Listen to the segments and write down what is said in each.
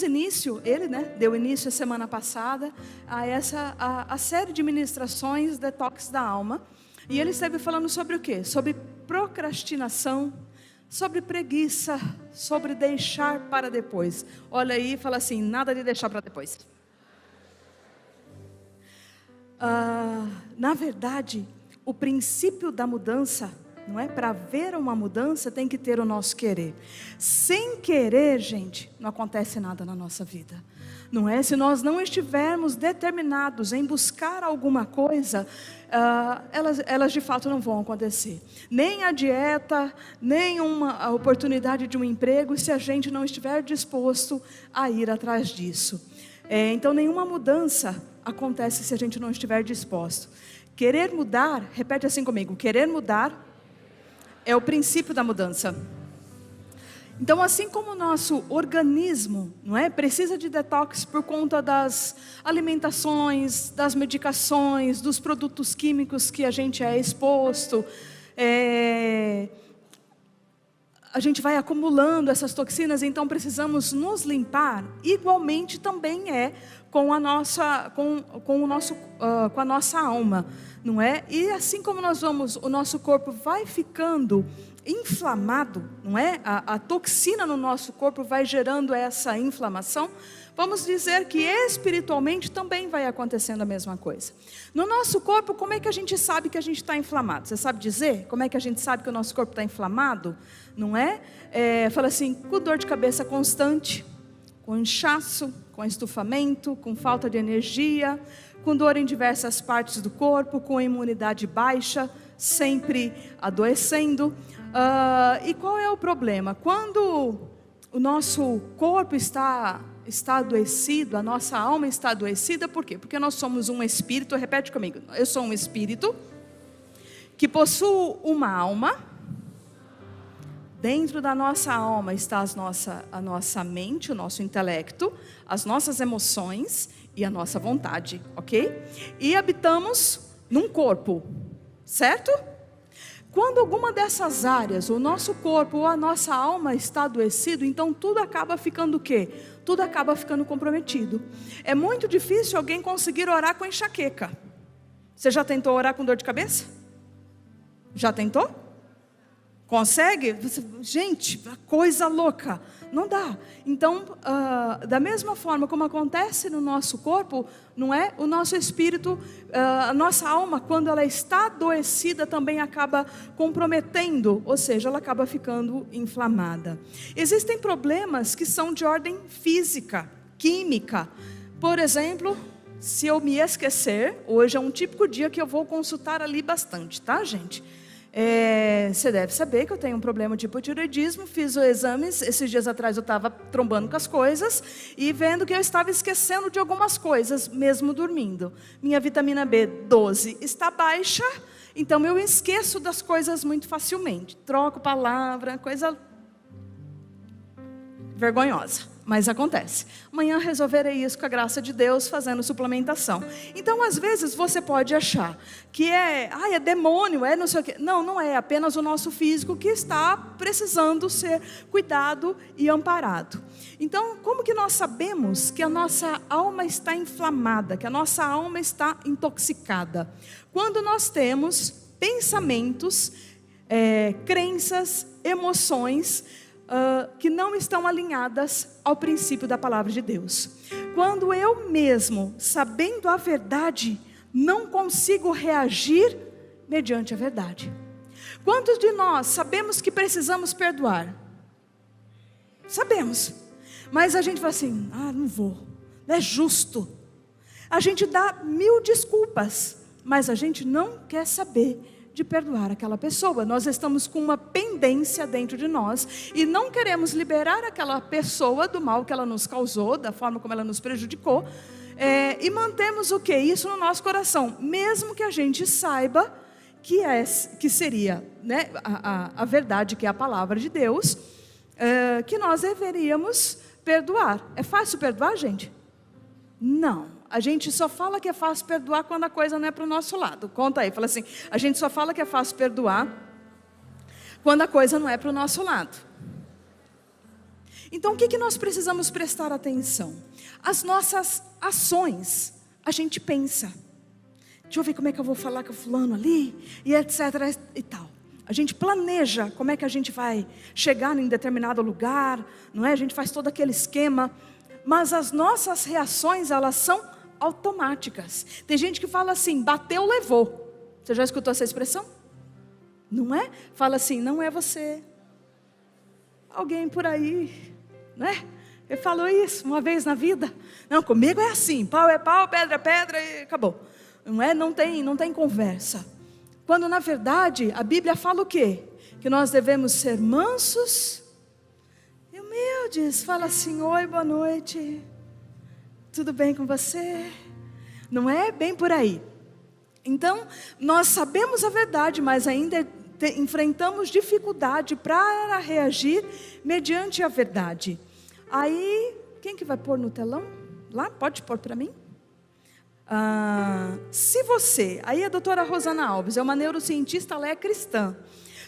Ele, deu início a semana passada a série de ministrações Detox da Alma. E ele esteve falando sobre o quê? Sobre procrastinação, sobre preguiça, sobre deixar para depois. Olha aí e fala assim, nada de deixar para depois. Na verdade, o princípio da mudança, não é? Para haver uma mudança tem que ter o nosso querer. Sem querer, gente, não acontece nada na nossa vida. Não é? Se nós não estivermos determinados em buscar alguma coisa, elas de fato não vão acontecer. Nem a dieta, nem a oportunidade de um emprego, se a gente não estiver disposto a ir atrás disso. Então nenhuma mudança acontece se a gente não estiver disposto. Querer mudar, repete assim comigo, querer mudar é o princípio da mudança. Então, assim como o nosso organismo, não é, precisa de detox por conta das alimentações, das medicações, dos produtos químicos que a gente é exposto, a gente vai acumulando essas toxinas, então precisamos nos limpar. Igualmente também é com a nossa alma, não é? E assim como o nosso corpo vai ficando inflamado, não é? A toxina no nosso corpo vai gerando essa inflamação. Vamos dizer que espiritualmente também vai acontecendo a mesma coisa. No nosso corpo, como é que a gente sabe que a gente está inflamado? Você sabe dizer como é que a gente sabe que o nosso corpo está inflamado? Não é? Fala assim, com dor de cabeça constante, com inchaço, com estufamento, com falta de energia, com dor em diversas partes do corpo, com imunidade baixa, sempre adoecendo. E qual é o problema? Quando o nosso corpo está adoecido, a nossa alma está adoecida, por quê? Porque nós somos um espírito, repete comigo, eu sou um espírito que possui uma alma. Dentro da nossa alma está a nossa mente, o nosso intelecto, as nossas emoções e a nossa vontade, ok? E habitamos num corpo, certo? Quando alguma dessas áreas, o nosso corpo ou a nossa alma está adoecido, então tudo acaba ficando o quê? Tudo acaba ficando comprometido. É muito difícil alguém conseguir orar com enxaqueca. Você já tentou orar com dor de cabeça? Já tentou? Consegue? Gente, coisa louca. Não dá. Então, da mesma forma como acontece no nosso corpo, não é? O nosso espírito, a nossa alma, quando ela está adoecida, também acaba comprometendo, ou seja, ela acaba ficando inflamada. Existem problemas que são de ordem física, química. Por exemplo, se eu me esquecer, hoje é um típico dia que eu vou consultar ali bastante, tá, gente? Você deve saber que eu tenho um problema de hipotireoidismo. Fiz os exames, esses dias atrás eu estava trombando com as coisas e vendo que eu estava esquecendo de algumas coisas, mesmo dormindo. Minha vitamina B12 está baixa, então eu esqueço das coisas muito facilmente. Troco palavra, coisa vergonhosa. Mas acontece. Amanhã resolverei isso com a graça de Deus, fazendo suplementação. Então, às vezes, você pode achar que é demônio, não sei o quê. Não, não é. Apenas o nosso físico que está precisando ser cuidado e amparado. Então, como que nós sabemos que a nossa alma está inflamada, que a nossa alma está intoxicada? Quando nós temos pensamentos, crenças, emoções, que não estão alinhadas ao princípio da palavra de Deus. Quando eu mesmo, sabendo a verdade, não consigo reagir mediante a verdade. Quantos de nós sabemos que precisamos perdoar? Sabemos. Mas a gente fala assim, não vou, não é justo. A gente dá 1000 desculpas, mas a gente não quer saber de perdoar aquela pessoa. Nós estamos com uma pendência dentro de nós e não queremos liberar aquela pessoa do mal que ela nos causou, da forma como ela nos prejudicou, e mantemos o quê? Isso no nosso coração, mesmo que a gente saiba que seria, né, a verdade, que é a palavra de Deus, que nós deveríamos perdoar. É fácil perdoar, gente? Não. A gente só fala que é fácil perdoar quando a coisa não é para o nosso lado. Conta aí, fala assim, a gente só fala que é fácil perdoar quando a coisa não é para o nosso lado. Então o que nós precisamos prestar atenção? As nossas ações, a gente pensa, deixa eu ver como é que eu vou falar com o fulano ali, e etc e tal. A gente planeja como é que a gente vai chegar em determinado lugar, não é? A gente faz todo aquele esquema, mas as nossas reações, elas são automáticas. Tem gente que fala assim, bateu, levou. Você já escutou essa expressão? Não é? Fala assim, não é você. Alguém por aí, né? Ele falou isso uma vez na vida. Não, comigo é assim, pau é pau, pedra é pedra e acabou. Não é? Não tem conversa. Quando na verdade a Bíblia fala o quê? Que nós devemos ser mansos e humildes. Fala assim, oi, boa noite. Tudo bem com você? Não é? Bem por aí. Então, nós sabemos a verdade, mas ainda enfrentamos dificuldade para reagir mediante a verdade. Aí, quem que vai pôr no telão? Lá, pode pôr para mim? Se você, aí a doutora Rosana Alves é uma neurocientista, ela é cristã.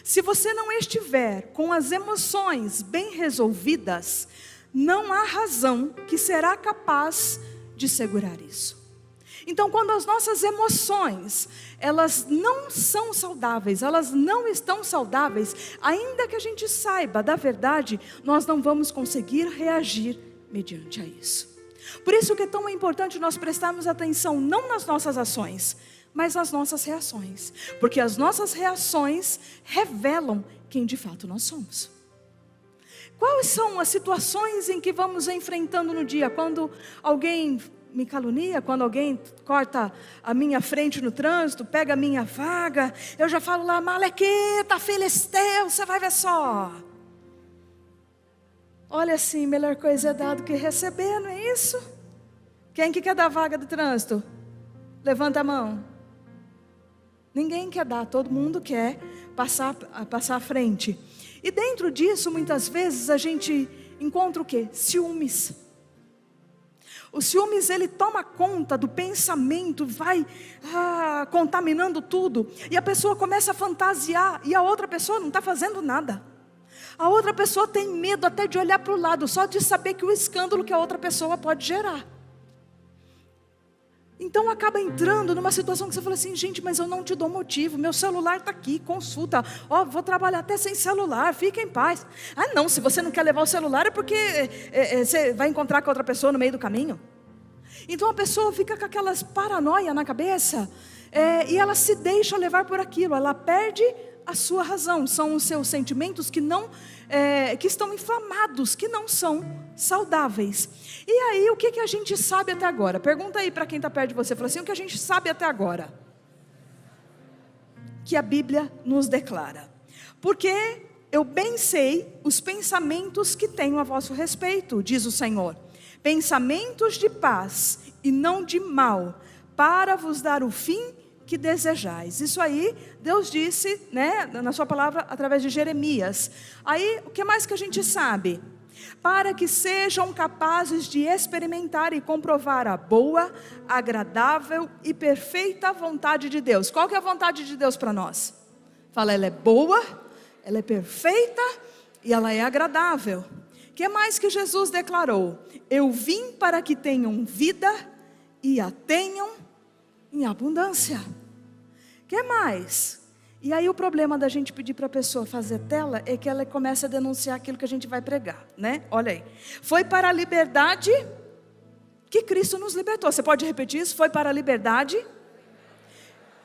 Se você não estiver com as emoções bem resolvidas, não há razão que será capaz de segurar isso. Então, quando as nossas emoções, elas não são saudáveis, elas não estão saudáveis, ainda que a gente saiba da verdade, nós não vamos conseguir reagir mediante a isso. Por isso que é tão importante nós prestarmos atenção não nas nossas ações, mas nas nossas reações. Porque as nossas reações revelam quem de fato nós somos. Quais são as situações em que vamos enfrentando no dia? Quando alguém me calunia, quando alguém corta a minha frente no trânsito, pega a minha vaga, eu já falo lá, malequeta, filisteu, você vai ver só. Olha assim, melhor coisa é dar do que receber, não é isso? Quem que quer dar vaga do trânsito? Levanta a mão. Ninguém quer dar, todo mundo quer passar à frente. E dentro disso, muitas vezes, a gente encontra o quê? Ciúmes. O ciúmes, ele toma conta do pensamento, vai contaminando tudo. E a pessoa começa a fantasiar, e a outra pessoa não está fazendo nada. A outra pessoa tem medo até de olhar para o lado, só de saber que o escândalo que a outra pessoa pode gerar. Então acaba entrando numa situação que você fala assim, gente, mas eu não te dou motivo, meu celular está aqui, consulta, vou trabalhar até sem celular, fica em paz. Ah não, se você não quer levar o celular é porque você vai encontrar com outra pessoa no meio do caminho. Então a pessoa fica com aquelas paranoia na cabeça, e ela se deixa levar por aquilo, ela perde a sua razão, são os seus sentimentos que estão inflamados, que não são saudáveis. E aí, o que a gente sabe até agora? Pergunta aí para quem está perto de você, fala assim, o que a gente sabe até agora? Que a Bíblia nos declara. Porque eu bem sei os pensamentos que tenho a vosso respeito, diz o Senhor. Pensamentos de paz e não de mal, para vos dar o fim que desejais. Isso aí, Deus disse, né, na sua palavra, através de Jeremias. Aí, o que mais que a gente sabe? Para que sejam capazes de experimentar e comprovar a boa, agradável e perfeita vontade de Deus. Qual que é a vontade de Deus para nós? Fala, ela é boa, ela é perfeita e ela é agradável. O que mais que Jesus declarou? Eu vim para que tenham vida e a tenham em abundância. O que mais? E aí o problema da gente pedir para a pessoa fazer tela é que ela começa a denunciar aquilo que a gente vai pregar, né? Olha aí. Foi para a liberdade que Cristo nos libertou. Você pode repetir isso? Foi para a liberdade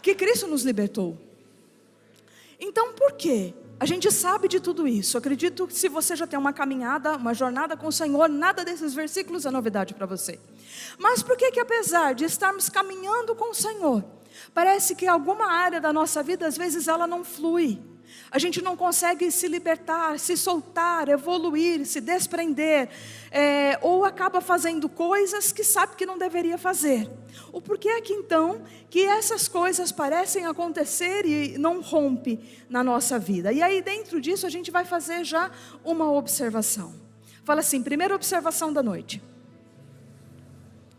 que Cristo nos libertou. Então por quê? A gente sabe de tudo isso. Acredito que se você já tem uma caminhada, uma jornada com o Senhor, nada desses versículos é novidade para você. Mas por que apesar de estarmos caminhando com o Senhor, parece que alguma área da nossa vida, às vezes ela não flui. A gente não consegue se libertar, se soltar, evoluir, se desprender, ou acaba fazendo coisas que sabe que não deveria fazer. O porquê é que então, que essas coisas parecem acontecer e não rompe na nossa vida? E aí dentro disso a gente vai fazer já uma observação. Fala assim, primeira observação da noite.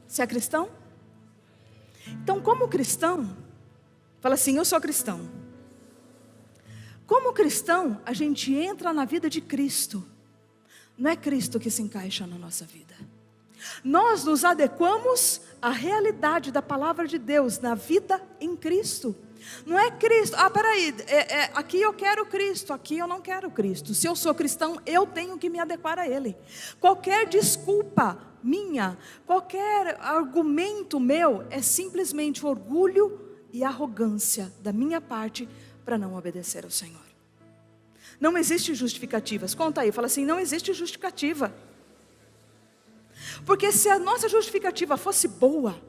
Você é cristão? Então como cristão, fala assim, eu sou cristão. Como cristão, a gente entra na vida de Cristo, não é Cristo que se encaixa na nossa vida. Nós nos adequamos à realidade da palavra de Deus na vida em Cristo. Não é Cristo, peraí, aqui eu quero Cristo, aqui eu não quero Cristo. Se eu sou cristão, eu tenho que me adequar a Ele. Qualquer desculpa minha, qualquer argumento meu, é simplesmente orgulho e arrogância da minha parte para não obedecer ao Senhor. Não existe justificativas. Conta aí, fala assim, não existe justificativa. Porque se a nossa justificativa fosse boa,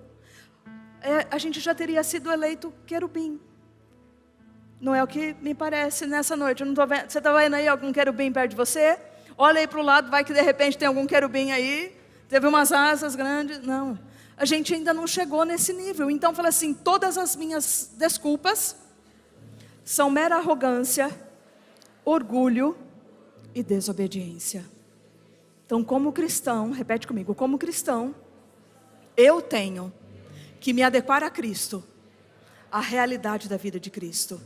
a gente já teria sido eleito querubim. Não é o que me parece nessa noite. Eu não tô vendo. Você está vendo aí algum querubim perto de você? Olha aí para o lado, vai que de repente tem algum querubim aí. Teve umas asas grandes. Não, a gente ainda não chegou nesse nível. Então fala assim, todas as minhas desculpas são mera arrogância, orgulho e desobediência. Então, como cristão, repete comigo, como cristão, eu tenho que me adequar a Cristo, à realidade da vida de Cristo.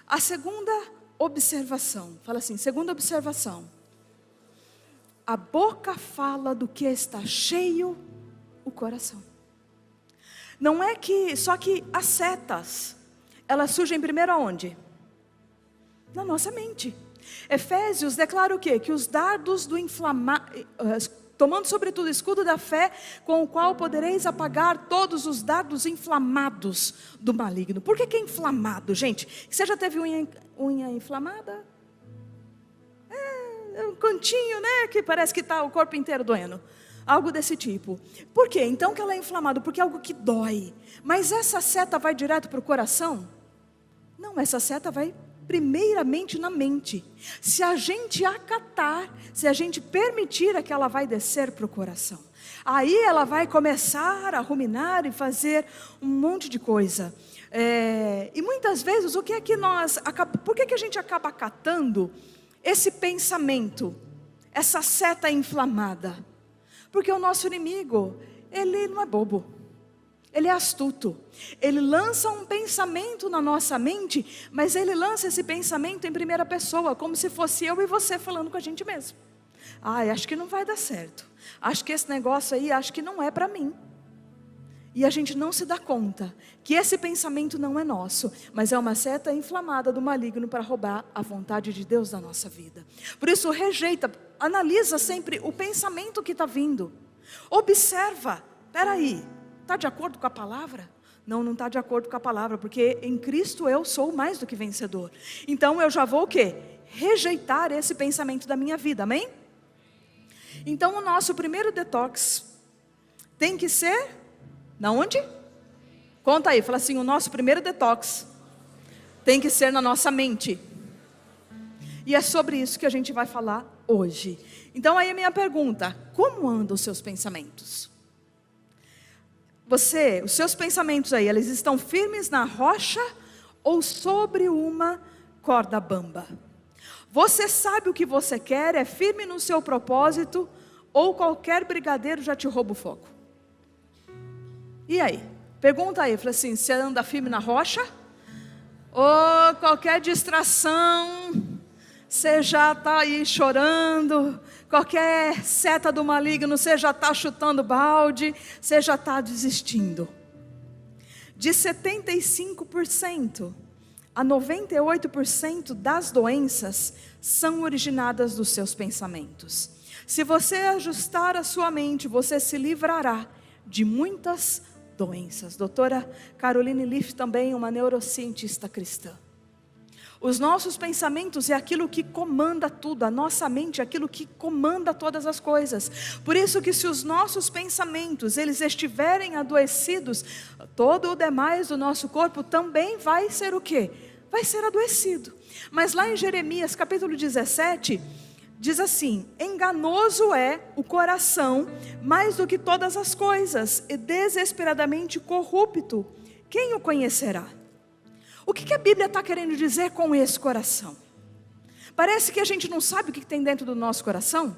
A segunda observação, fala assim, segunda observação, a boca fala do que está cheio o coração. Não é que, só que as setas, elas surgem primeiro aonde? Na nossa mente. Efésios declara o quê? Que os dardos do tomando sobretudo o escudo da fé, com o qual podereis apagar todos os dardos inflamados do maligno. Por que é inflamado, gente? Você já teve unha inflamada? É um cantinho, né? Que parece que está o corpo inteiro doendo. Algo desse tipo. Por quê? Então que ela é inflamada? Porque é algo que dói. Mas essa seta vai direto para o coração? Não, essa seta vai primeiramente na mente. Se a gente acatar, se a gente permitir, é que ela vai descer para o coração. Aí ela vai começar a ruminar e fazer um monte de coisa. E muitas vezes, por que a gente acaba acatando esse pensamento, essa seta inflamada? Porque o nosso inimigo, ele não é bobo. Ele é astuto, ele lança um pensamento na nossa mente, mas ele lança esse pensamento em primeira pessoa, como se fosse eu e você falando com a gente mesmo. Acho que não vai dar certo, acho que esse negócio aí, acho que não é para mim. E a gente não se dá conta que esse pensamento não é nosso, mas é uma seta inflamada do maligno para roubar a vontade de Deus da nossa vida. Por isso rejeita, analisa sempre o pensamento que está vindo, observa, peraí, está de acordo com a palavra? Não está de acordo com a palavra, porque em Cristo eu sou mais do que vencedor. Então eu já vou o quê? Rejeitar esse pensamento da minha vida, amém? Então o nosso primeiro detox tem que ser, na onde? Conta aí, fala assim, o nosso primeiro detox tem que ser na nossa mente. E é sobre isso que a gente vai falar hoje. Então aí a minha pergunta, como andam os seus pensamentos? Os seus pensamentos aí, eles estão firmes na rocha ou sobre uma corda bamba? Você sabe o que você quer, é firme no seu propósito, ou qualquer brigadeiro já te rouba o foco? E aí? Pergunta aí, fala assim, você anda firme na rocha? Ou qualquer distração, você já está aí chorando? Qualquer seta do maligno, você já está chutando balde, você já está desistindo. De 75% a 98% das doenças são originadas dos seus pensamentos. Se você ajustar a sua mente, você se livrará de muitas doenças. Doutora Caroline Leaf, também uma neurocientista cristã. Os nossos pensamentos é aquilo que comanda tudo, a nossa mente é aquilo que comanda todas as coisas. Por isso que se os nossos pensamentos, eles estiverem adoecidos, todo o demais do nosso corpo também vai ser o quê? Vai ser adoecido. Mas lá em Jeremias capítulo 17, diz assim, enganoso é o coração mais do que todas as coisas, e desesperadamente corrupto, quem o conhecerá? O que a Bíblia está querendo dizer com esse coração? Parece que a gente não sabe o que tem dentro do nosso coração.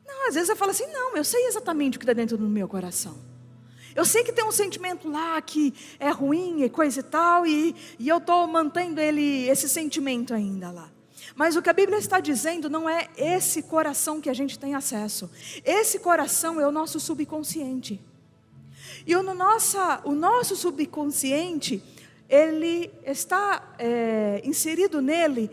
Não, às vezes eu falo assim, não, eu sei exatamente o que está dentro do meu coração. Eu sei que tem um sentimento lá que é ruim e coisa e tal, e eu estou mantendo esse sentimento ainda lá. Mas o que a Bíblia está dizendo não é esse coração que a gente tem acesso. Esse coração é o nosso subconsciente. E o nosso subconsciente, ele está inserido nele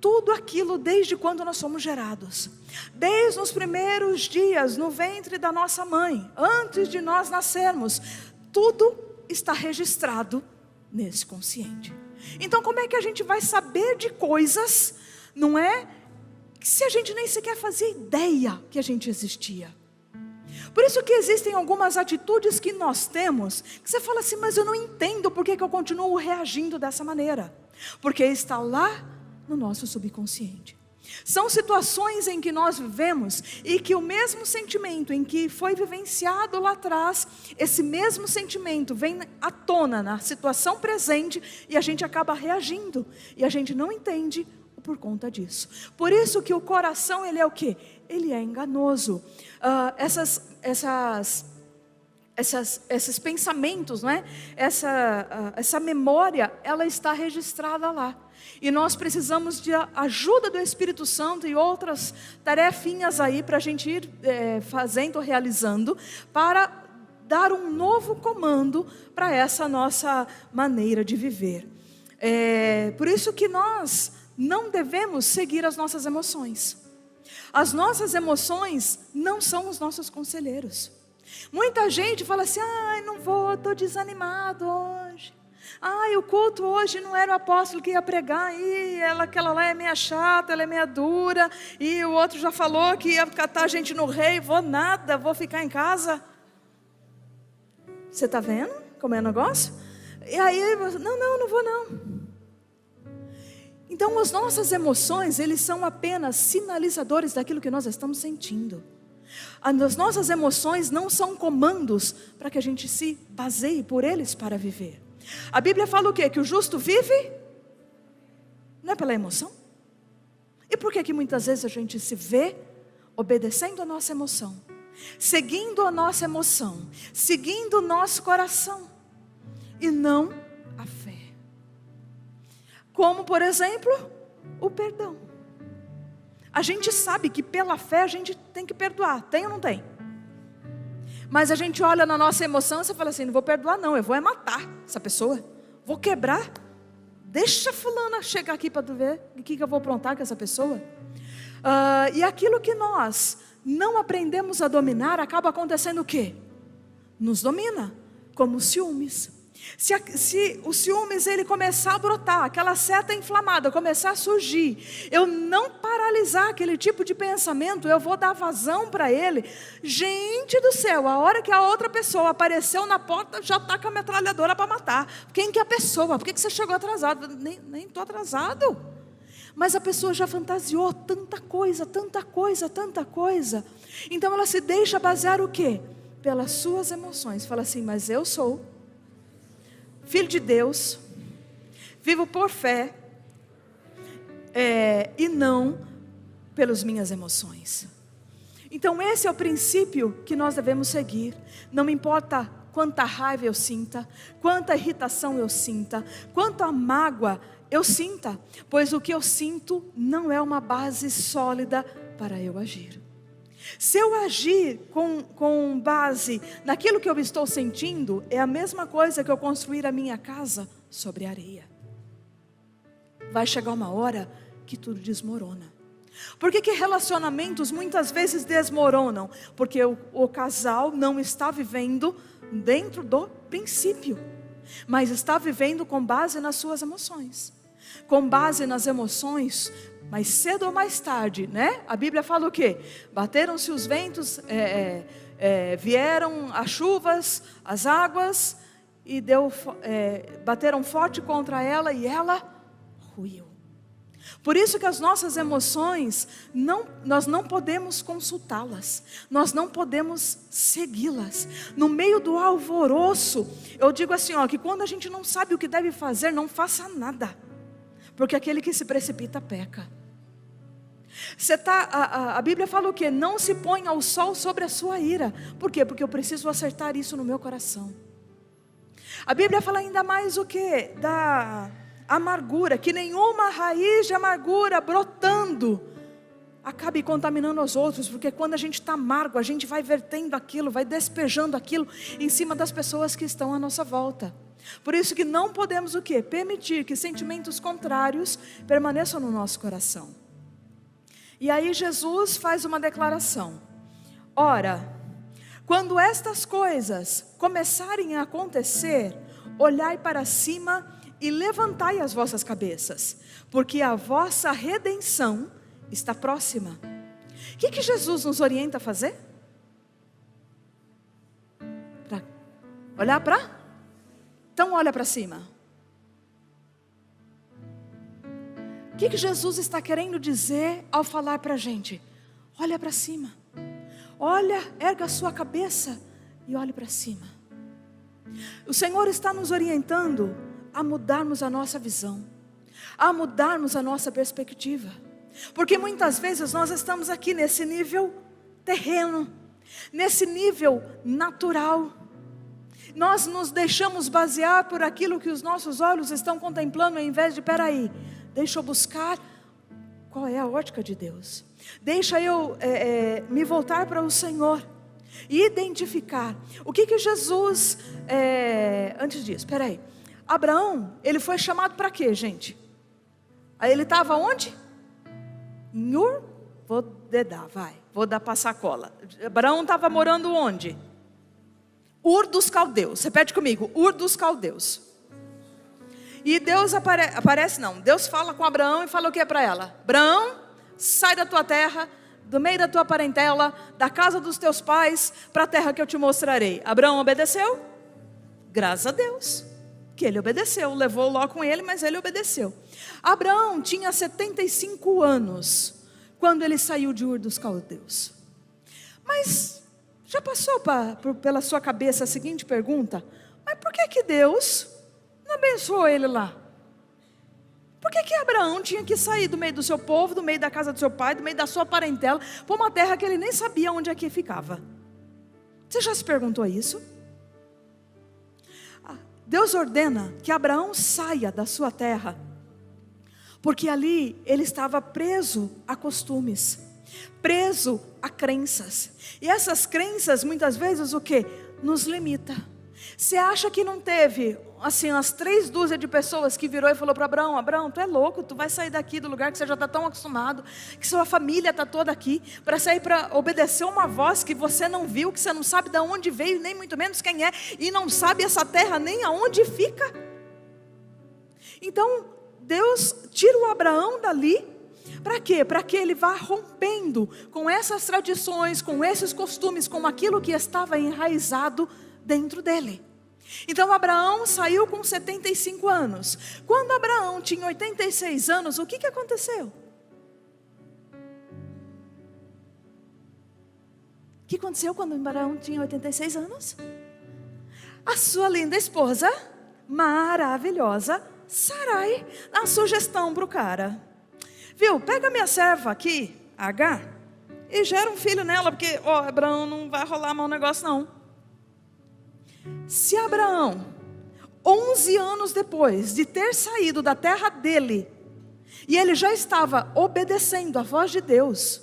tudo aquilo desde quando nós somos gerados. Desde os primeiros dias no ventre da nossa mãe, antes de nós nascermos, tudo está registrado nesse consciente. Então como é que a gente vai saber de coisas, não é? Se a gente nem sequer fazia ideia que a gente existia. Por isso que existem algumas atitudes que nós temos, que você fala assim, mas eu não entendo por que eu continuo reagindo dessa maneira. Porque está lá no nosso subconsciente. São situações em que nós vivemos e que o mesmo sentimento em que foi vivenciado lá atrás, esse mesmo sentimento vem à tona na situação presente e a gente acaba reagindo. E a gente não entende por conta disso. Por isso que o coração, ele é o quê? Ele é enganoso. Esses pensamentos, não é? Essa memória, ela está registrada lá. E nós precisamos de ajuda do Espírito Santo e outras tarefinhas aí para a gente ir fazendo, realizando, para dar um novo comando para essa nossa maneira de viver. Por isso que nós não devemos seguir as nossas emoções. As nossas emoções não são os nossos conselheiros. Muita gente fala assim, não vou, estou desanimado hoje. O culto hoje não era o apóstolo que ia pregar, aquela lá é meia chata, ela é meia dura, e o outro já falou que ia catar a gente no rei, vou nada, vou ficar em casa. Você está vendo como é o negócio? E aí, não vou não. Então as nossas emoções, eles são apenas sinalizadores daquilo que nós estamos sentindo. As nossas emoções não são comandos para que a gente se baseie por eles para viver. A Bíblia fala o quê? Que o justo vive, não é pela emoção? E por que muitas vezes a gente se vê obedecendo a nossa emoção, seguindo a nossa emoção, seguindo o nosso coração, e não a fé? Como, por exemplo, o perdão. A gente sabe que pela fé a gente tem que perdoar, tem ou não tem? Mas a gente olha na nossa emoção e você fala assim, não vou perdoar não, eu vou matar essa pessoa, vou quebrar, deixa fulana chegar aqui para tu ver o que eu vou aprontar com essa pessoa. E aquilo que nós não aprendemos a dominar, acaba acontecendo o quê? Nos domina, como os ciúmes. Se o ciúmes ele começar a brotar, aquela seta inflamada começar a surgir, eu não paralisar aquele tipo de pensamento, eu vou dar vazão para ele. Gente do céu, a hora que a outra pessoa apareceu na porta, já está com a metralhadora para matar. Quem que é a pessoa? Por que você chegou atrasado? Nem estou atrasado. Mas a pessoa já fantasiou tanta coisa, tanta coisa, tanta coisa. Então ela se deixa basear o quê? Pelas suas emoções. Fala assim, mas eu sou filho de Deus, vivo por fé, e não pelas minhas emoções. Então esse é o princípio que nós devemos seguir. Não me importa quanta raiva eu sinta, quanta irritação eu sinta, quanta mágoa eu sinta, pois o que eu sinto não é uma base sólida para eu agir. Se eu agir com base naquilo que eu estou sentindo, é a mesma coisa que eu construir a minha casa sobre areia. Vai chegar uma hora que tudo desmorona. Por que relacionamentos muitas vezes desmoronam? Porque o casal não está vivendo dentro do princípio, mas está vivendo com base nas suas emoções. Com base nas emoções, mais cedo ou mais tarde, né? A Bíblia fala o quê? Bateram-se os ventos, vieram as chuvas, as águas, e bateram forte contra ela e ela ruiu. Por isso que as nossas emoções, nós não podemos consultá-las, nós não podemos segui-las. No meio do alvoroço, eu digo assim, que quando a gente não sabe o que deve fazer, não faça nada. Porque aquele que se precipita peca. A Bíblia fala o quê? Não se ponha o sol sobre a sua ira. Por quê? Porque eu preciso acertar isso no meu coração. A Bíblia fala ainda mais o quê? amargura, que nenhuma raiz de amargura brotando acabe contaminando os outros, porque quando a gente está amargo, a gente vai vertendo aquilo, vai despejando aquilo em cima das pessoas que estão à nossa volta. Por isso que não podemos o quê? Permitir que sentimentos contrários permaneçam no nosso coração. E aí Jesus faz uma declaração: ora, quando estas coisas começarem a acontecer, olhai para cima e levantai as vossas cabeças, porque a vossa redenção está próxima. O que Jesus nos orienta a fazer? Pra olhar para? Então olha para cima. O que Jesus está querendo dizer ao falar para a gente? Olha para cima. Olha, erga a sua cabeça e olhe para cima. O Senhor está nos orientando a mudarmos a nossa visão, a mudarmos a nossa perspectiva. Porque muitas vezes nós estamos aqui nesse nível terreno, nesse nível natural. Nós nos deixamos basear por aquilo que os nossos olhos estão contemplando, ao invés de, peraí, deixa eu buscar qual é a ótica de Deus. Deixa eu me voltar para o Senhor e identificar o que Jesus, antes disso, peraí, Abraão, ele foi chamado para quê, gente? Aí ele estava onde? Em Ur, vou dar passar cola. Abraão estava morando onde? Ur dos Caldeus. Repete comigo, Ur dos Caldeus. E Deus Deus fala com Abraão e fala o que para ela? Abraão, sai da tua terra, do meio da tua parentela, da casa dos teus pais, para a terra que eu te mostrarei. Abraão obedeceu? Graças a Deus que ele obedeceu, levou Ló com ele, mas ele obedeceu. Abraão tinha 75 anos quando ele saiu de Ur dos Caldeus. Mas já passou pela sua cabeça a seguinte pergunta: mas por que Deus não abençoou ele lá? Por que Abraão tinha que sair do meio do seu povo, do meio da casa do seu pai, do meio da sua parentela, para uma terra que ele nem sabia onde é que ficava? Você já se perguntou isso? Deus ordena que Abraão saia da sua terra, porque ali ele estava preso a costumes, preso a crenças. E essas crenças muitas vezes o que? Nos limita. Você acha que não teve assim umas 3 dúzias de pessoas que virou e falou para Abraão: Abraão, tu é louco, tu vai sair daqui do lugar que você já está tão acostumado, que sua família está toda aqui, para sair para obedecer uma voz que você não viu, que você não sabe de onde veio, nem muito menos quem é, e não sabe essa terra nem aonde fica. Então Deus tira o Abraão dali. Para quê? Para que ele vá rompendo com essas tradições, com esses costumes, com aquilo que estava enraizado dentro dele. Então Abraão saiu com 75 anos. Quando Abraão tinha 86 anos, o que aconteceu? O que aconteceu quando Abraão tinha 86 anos? A sua linda esposa, maravilhosa, Sarai, dá uma sugestão para o cara: viu, pega minha serva aqui, Agar, e gera um filho nela, porque Abraão não vai rolar mau negócio não. Se Abraão, 11 anos depois de ter saído da terra dele, e ele já estava obedecendo a voz de Deus,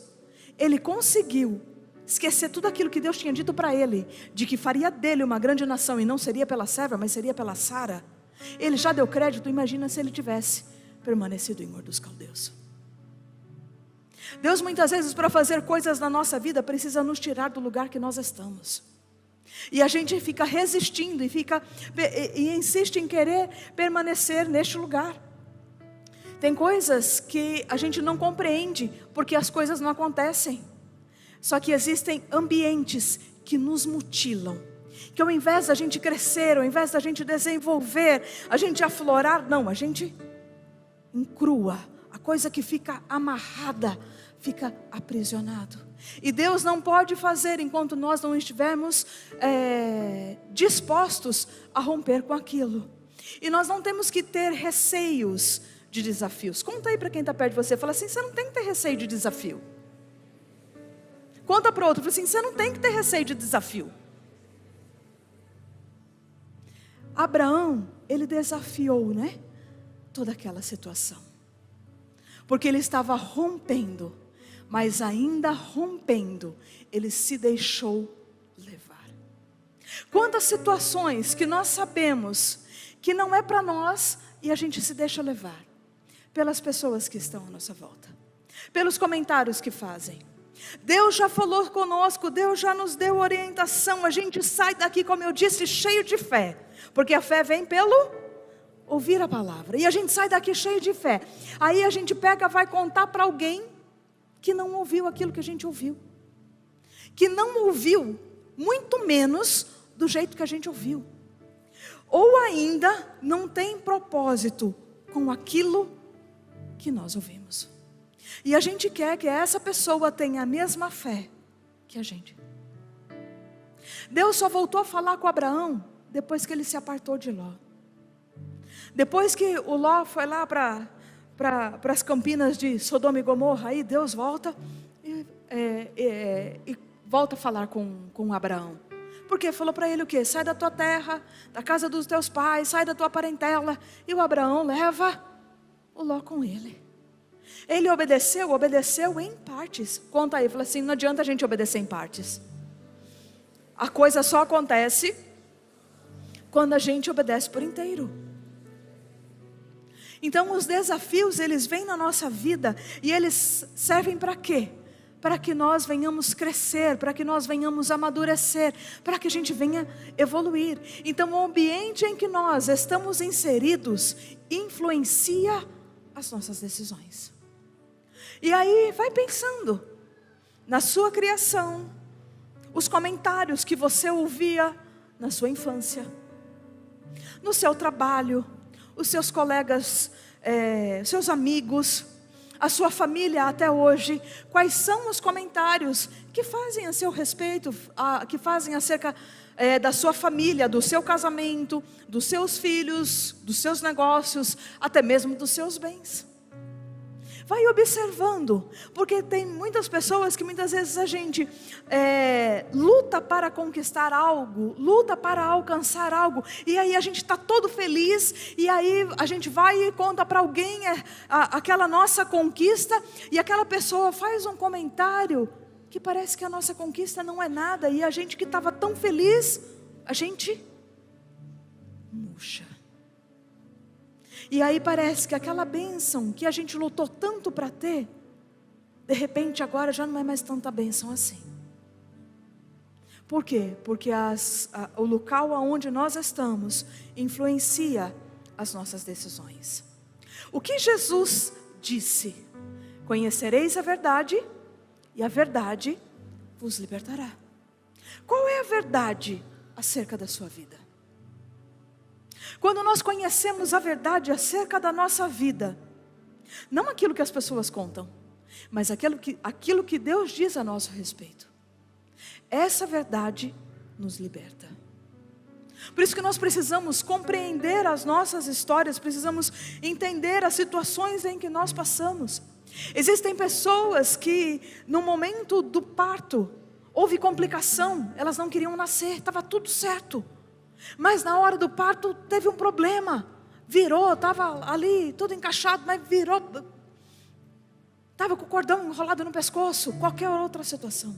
ele conseguiu esquecer tudo aquilo que Deus tinha dito para ele, de que faria dele uma grande nação, e não seria pela serva, mas seria pela Sara. Ele já deu crédito. Imagina se ele tivesse permanecido em Ur dos Caldeus. Deus muitas vezes, para fazer coisas na nossa vida, precisa nos tirar do lugar que nós estamos. E a gente fica resistindo e insiste em querer permanecer neste lugar. Tem coisas que a gente não compreende porque as coisas não acontecem. Só que existem ambientes que nos mutilam, que ao invés da gente crescer, ao invés da gente desenvolver, a gente aflorar, não, a gente encrua. A coisa que fica amarrada fica aprisionado. E Deus não pode fazer enquanto nós não estivermos dispostos a romper com aquilo. E nós não temos que ter receios de desafios. Conta aí para quem está perto de você. Fala assim: você não tem que ter receio de desafio. Conta para o outro. Fala assim: você não tem que ter receio de desafio. Abraão, ele desafiou, né? toda aquela situação. Porque ele estava rompendo, mas ainda rompendo, ele se deixou levar. Quantas situações que nós sabemos que não é para nós e a gente se deixa levar pelas pessoas que estão à nossa volta, pelos comentários que fazem. Deus já falou conosco, Deus já nos deu orientação, a gente sai daqui, como eu disse, cheio de fé, porque a fé vem pelo ouvir a palavra, e a gente sai daqui cheio de fé. Aí a gente pega, vai contar para alguém que não ouviu aquilo que a gente ouviu, que não ouviu, muito menos do jeito que a gente ouviu, ou ainda não tem propósito com aquilo que nós ouvimos. E a gente quer que essa pessoa tenha a mesma fé que a gente. Deus só voltou a falar com Abraão depois que ele se apartou de Ló. Depois que o Ló foi lá para as campinas de Sodoma e Gomorra, aí Deus volta e volta a falar com Abraão. Porque falou para ele o quê? Sai da tua terra, da casa dos teus pais, sai da tua parentela. E o Abraão leva o Ló com ele. Ele obedeceu em partes. Conta aí, fala assim, não adianta a gente obedecer em partes. A coisa só acontece quando a gente obedece por inteiro. Então os desafios, eles vêm na nossa vida e eles servem para quê? Para que nós venhamos crescer, para que nós venhamos amadurecer, para que a gente venha evoluir. Então o ambiente em que nós estamos inseridos influencia as nossas decisões. E aí vai pensando na sua criação, os comentários que você ouvia na sua infância, no seu trabalho, os seus colegas, seus amigos, a sua família até hoje. Quais são os comentários que fazem a seu respeito, que fazem acerca da sua família, do seu casamento, dos seus filhos, dos seus negócios, até mesmo dos seus bens? Vai observando, porque tem muitas pessoas que muitas vezes a gente luta para conquistar algo, luta para alcançar algo, e aí a gente está todo feliz, e aí a gente vai e conta para alguém aquela nossa conquista, e aquela pessoa faz um comentário que parece que a nossa conquista não é nada, e a gente que estava tão feliz, a gente murcha. E aí parece que aquela bênção que a gente lutou tanto para ter, de repente agora já não é mais tanta bênção assim. Por quê? Porque o local aonde nós estamos influencia as nossas decisões. O que Jesus disse? Conhecereis a verdade e a verdade vos libertará. Qual é a verdade acerca da sua vida? Quando nós conhecemos a verdade acerca da nossa vida, não aquilo que as pessoas contam, mas aquilo que Deus diz a nosso respeito, essa verdade nos liberta. Por isso que nós precisamos compreender as nossas histórias, precisamos entender as situações em que nós passamos. Existem pessoas que no momento do parto houve complicação, elas não queriam nascer, estava tudo certo. Mas na hora do parto teve um problema, virou, estava ali tudo encaixado, mas virou, estava com o cordão enrolado no pescoço, qualquer outra situação.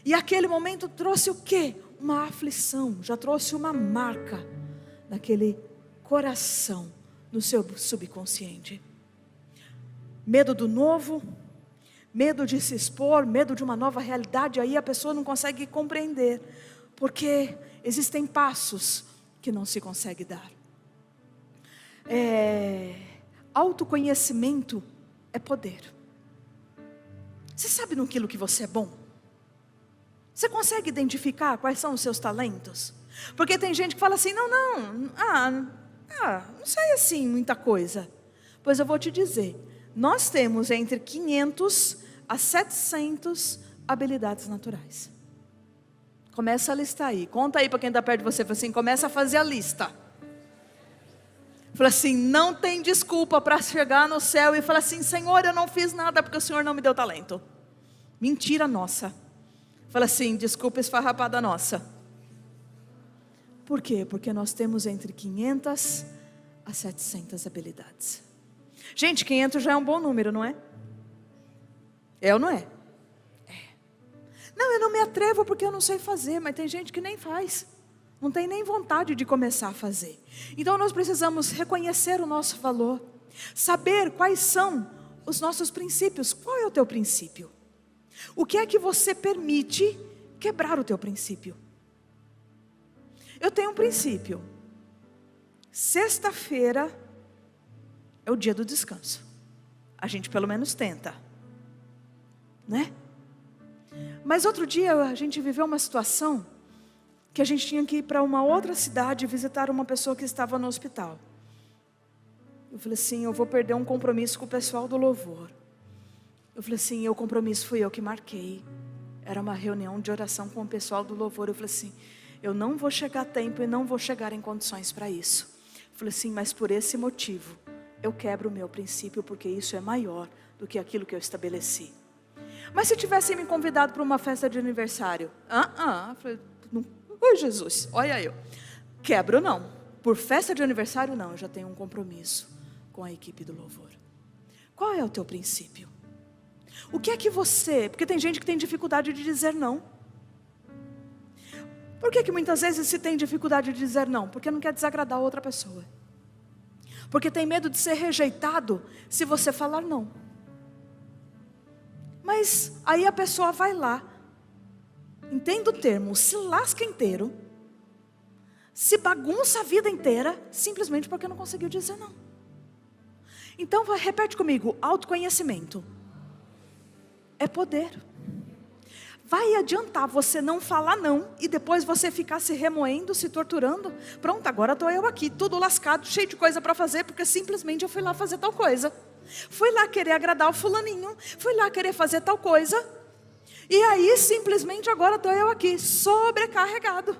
E aquele momento trouxe o quê? Uma aflição, já trouxe uma marca naquele coração, no seu subconsciente. Medo do novo, medo de se expor, medo de uma nova realidade, aí a pessoa não consegue compreender, porque existem passos que não se consegue dar. Autoconhecimento é poder. Você sabe naquilo que você é bom? Você consegue identificar quais são os seus talentos? Porque tem gente que fala assim, não sei assim muita coisa. Pois eu vou te dizer, nós temos entre 500 a 700 habilidades naturais. Começa a listar aí, conta aí para quem está perto de você, fala assim, começa a fazer a lista. Fala assim, não tem desculpa para chegar no céu e falar assim, Senhor, eu não fiz nada porque o Senhor não me deu talento. Mentira nossa. Fala assim, desculpa esfarrapada nossa. Por quê? Porque nós temos entre 500 a 700 habilidades. Gente, 500 já é um bom número, não é? É ou não é? É. Não, eu não me atrevo porque eu não sei fazer, mas tem gente que nem faz. Não tem nem vontade de começar a fazer. Então nós precisamos reconhecer o nosso valor. Saber quais são os nossos princípios. Qual é o teu princípio? O que é que você permite quebrar o teu princípio? Eu tenho um princípio. Sexta-feira é o dia do descanso. A gente pelo menos tenta, né? Mas outro dia a gente viveu uma situação que a gente tinha que ir para uma outra cidade visitar uma pessoa que estava no hospital. Eu falei assim, eu vou perder um compromisso com o pessoal do louvor. Eu falei assim, o compromisso fui eu que marquei. Era uma reunião de oração com o pessoal do louvor. Eu falei assim, eu não vou chegar a tempo e não vou chegar em condições para isso. Eu falei assim, mas por esse motivo, eu quebro o meu princípio, porque isso é maior do que aquilo que eu estabeleci. Mas se tivessem me convidado para uma festa de aniversário, eu falei, oi Jesus, olha eu. Quebro não, por festa de aniversário não, eu já tenho um compromisso com a equipe do louvor. Qual é o teu princípio? O que é que você, porque tem gente que tem dificuldade de dizer não. Por que muitas vezes se tem dificuldade de dizer não? Porque não quer desagradar a outra pessoa. Porque tem medo de ser rejeitado se você falar não. Mas aí a pessoa vai lá, entenda o termo, se lasca inteiro, se bagunça a vida inteira, simplesmente porque não conseguiu dizer não. Então repete comigo, autoconhecimento é poder. Vai adiantar você não falar não e depois você ficar se remoendo, se torturando. Pronto, agora estou eu aqui, tudo lascado, cheio de coisa para fazer, porque simplesmente eu fui lá fazer tal coisa. Fui lá querer agradar o fulaninho, fui lá querer fazer tal coisa. E aí simplesmente agora estou eu aqui, sobrecarregado,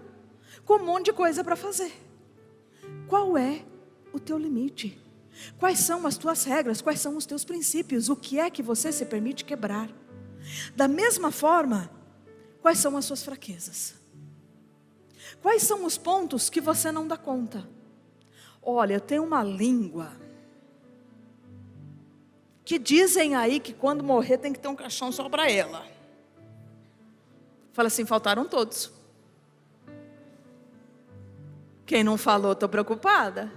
com um monte de coisa para fazer. Qual é o teu limite? Quais são as tuas regras? Quais são os teus princípios? O que é que você se permite quebrar? Da mesma forma, quais são as suas fraquezas? Quais são os pontos que você não dá conta? Olha, eu tenho uma língua que dizem aí que quando morrer tem que ter um caixão só para ela. Fala assim, faltaram todos. Quem não falou, estou preocupada.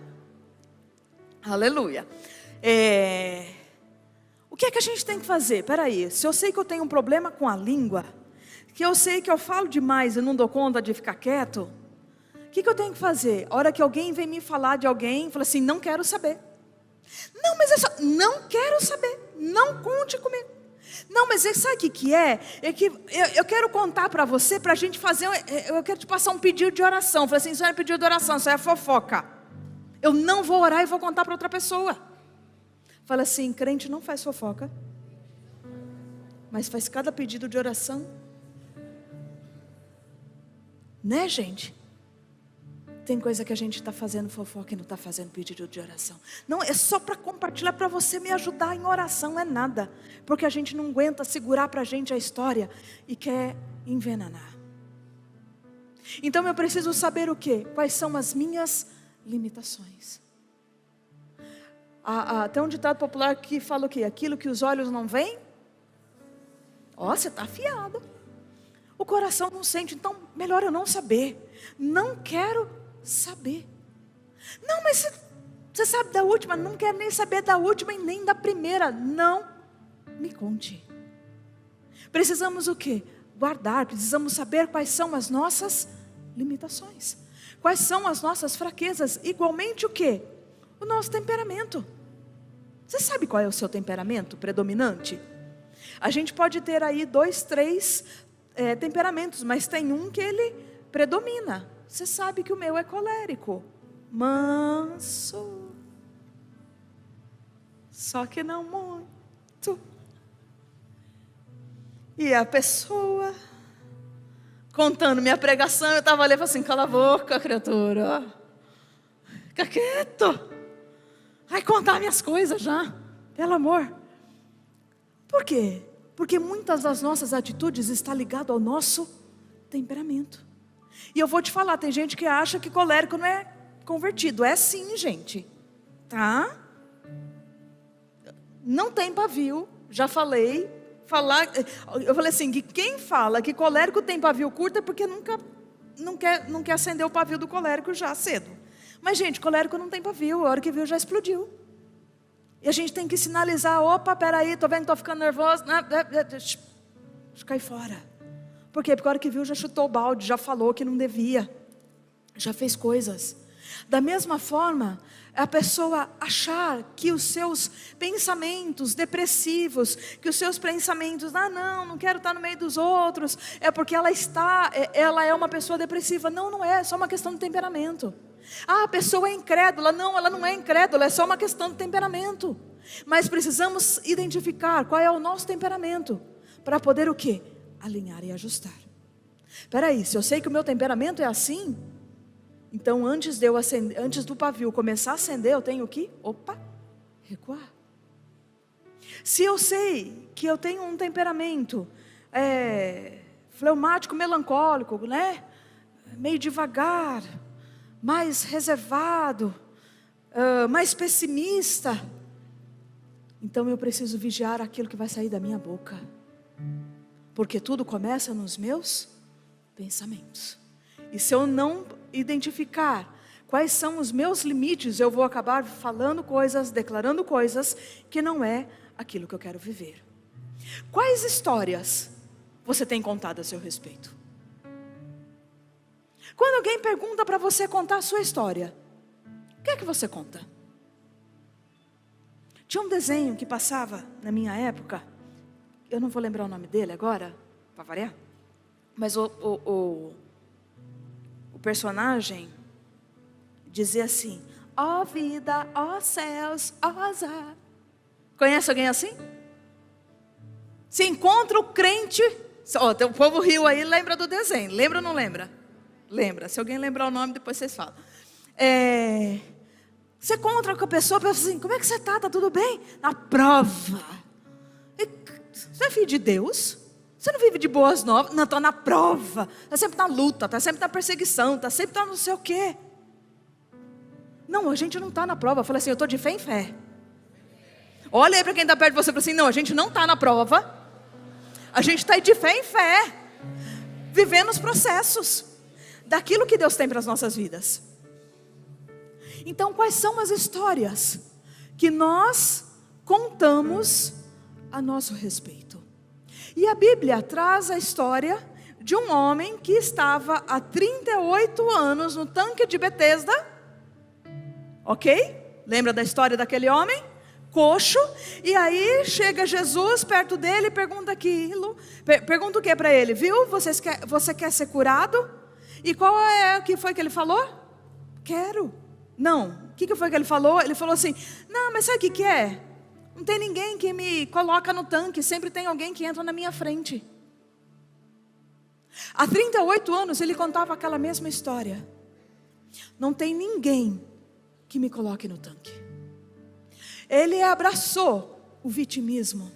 Aleluia. O que é que a gente tem que fazer? Peraí, se eu sei que eu tenho um problema com a língua, que eu sei que eu falo demais e não dou conta de ficar quieto, o que eu tenho que fazer? A hora que alguém vem me falar de alguém, fala assim, não quero saber. Não, mas não quero saber, não conte comigo. Não, mas sabe o que é? É que eu quero contar para você, para a gente fazer, eu quero te passar um pedido de oração. Falei assim, isso não é pedido de oração, isso é fofoca. Eu não vou orar e vou contar para outra pessoa. Fala assim, crente não faz fofoca, mas faz cada pedido de oração. Né, gente? Tem coisa que a gente está fazendo fofoca e não está fazendo pedido de oração. Não, é só para compartilhar, para você me ajudar em oração, é nada. Porque a gente não aguenta segurar para a gente a história e quer envenenar. Então eu preciso saber o quê? Quais são as minhas limitações. Tem um ditado popular que fala o quê? Aquilo que os olhos não veem, você está afiado. O coração não sente, então melhor eu não saber. Não quero saber. Não, mas você sabe da última? Não quero nem saber da última e nem da primeira. Não me conte. Precisamos o quê? Guardar, precisamos saber quais são as nossas limitações. Quais são as nossas fraquezas? Igualmente o quê? O nosso temperamento. Você sabe qual é o seu temperamento predominante? A gente pode ter aí 2, 3 temperamentos, mas tem um que ele predomina. Você sabe que o meu é colérico, manso, só que não muito. E a pessoa contando minha pregação, eu estava ali e falei assim, cala a boca, criatura, fica quieto. Vai contar minhas coisas já, pelo amor. Por quê? Porque muitas das nossas atitudes estão ligadas ao nosso temperamento. E eu vou te falar, tem gente que acha que colérico não é convertido. É sim, gente. tá? Não tem pavio, já falei. Eu falei assim, que quem fala que colérico tem pavio curto é porque não quer acender o pavio do colérico já cedo. Mas gente, colérico não tem pavio, a hora que viu já explodiu. E a gente tem que sinalizar, opa, peraí, tô vendo que tô ficando nervoso, deixa eu cair fora. Por quê? Porque a hora que viu já chutou o balde, já falou que não devia, já fez coisas. Da mesma forma, a pessoa achar que os seus pensamentos depressivos, que os seus pensamentos, não quero estar no meio dos outros, é porque ela é uma pessoa depressiva. Não é só uma questão de temperamento. A pessoa é incrédula. Não, ela não é incrédula, é só uma questão de temperamento. Mas precisamos identificar qual é o nosso temperamento, para poder o quê? Alinhar e ajustar. Peraí, se eu sei que o meu temperamento é assim, então antes do pavio começar a acender, eu tenho que, recuar. Se eu sei que eu tenho um temperamento fleumático, melancólico, né? Meio devagar, mais reservado, mais pessimista, então eu preciso vigiar aquilo que vai sair da minha boca, porque tudo começa nos meus pensamentos. E se eu não identificar quais são os meus limites, eu vou acabar falando coisas, declarando coisas que não é aquilo que eu quero viver. Quais histórias você tem contado a seu respeito? Quando alguém pergunta para você contar a sua história, o que é que você conta? Tinha um desenho que passava na minha época, eu não vou lembrar o nome dele agora, para variar, mas o personagem dizia assim: ó vida, ó céus, ó azar. Conhece alguém assim? Se encontra o crente, o povo riu aí, lembra do desenho, lembra ou não lembra? Lembra, se alguém lembrar o nome, depois vocês falam. Você encontra com a pessoa, pensa assim: como é que você está? Está tudo bem? Na prova. Você é filho de Deus? Você não vive de boas novas? Não, estou na prova. Está sempre na luta, está sempre na perseguição, está sempre não sei o quê. Não, a gente não está na prova. Eu falei assim: eu estou de fé em fé. Olha aí para quem está perto de você e fala assim: não, a gente não está na prova. A gente está de fé em fé, vivendo os processos daquilo que Deus tem para as nossas vidas. Então, quais são as histórias que nós contamos a nosso respeito? E a Bíblia traz a história de um homem que estava há 38 anos no tanque de Betesda. Ok? Lembra da história daquele homem? Coxo. E aí chega Jesus perto dele e pergunta aquilo. Pergunta o que para ele? Viu? Você quer ser curado? E qual é o que foi que ele falou? Quero. Não. O que foi que ele falou? Ele falou assim: não, mas sabe o que é? Não tem ninguém que me coloca no tanque, sempre tem alguém que entra na minha frente. Há 38 anos ele contava aquela mesma história. Não tem ninguém que me coloque no tanque. Ele abraçou o vitimismo.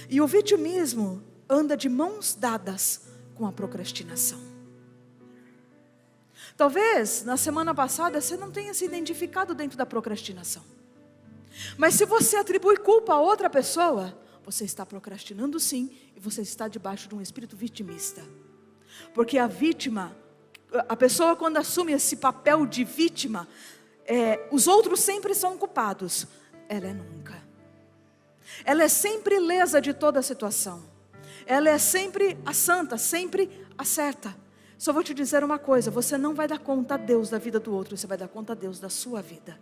E o vitimismo anda de mãos dadas com a procrastinação. Talvez na semana passada você não tenha se identificado dentro da procrastinação. Mas se você atribui culpa a outra pessoa, você está procrastinando sim, e você está debaixo de um espírito vitimista. Porque a vítima, a pessoa quando assume esse papel de vítima, os outros sempre são culpados, ela é nunca. Ela é sempre ilesa de toda a situação. Ela é sempre a santa, sempre a certa. Só vou te dizer uma coisa: você não vai dar conta a Deus da vida do outro, você vai dar conta a Deus da sua vida.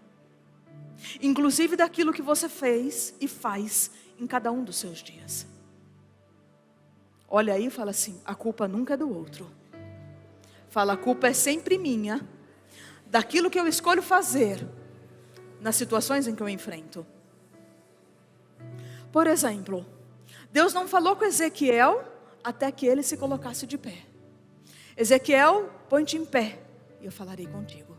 Inclusive daquilo que você fez e faz em cada um dos seus dias. Olha aí e fala assim: a culpa nunca é do outro. Fala: a culpa é sempre minha, daquilo que eu escolho fazer, nas situações em que eu enfrento. Por exemplo, Deus não falou com Ezequiel até que ele se colocasse de pé. Ezequiel, põe-te em pé e eu falarei contigo.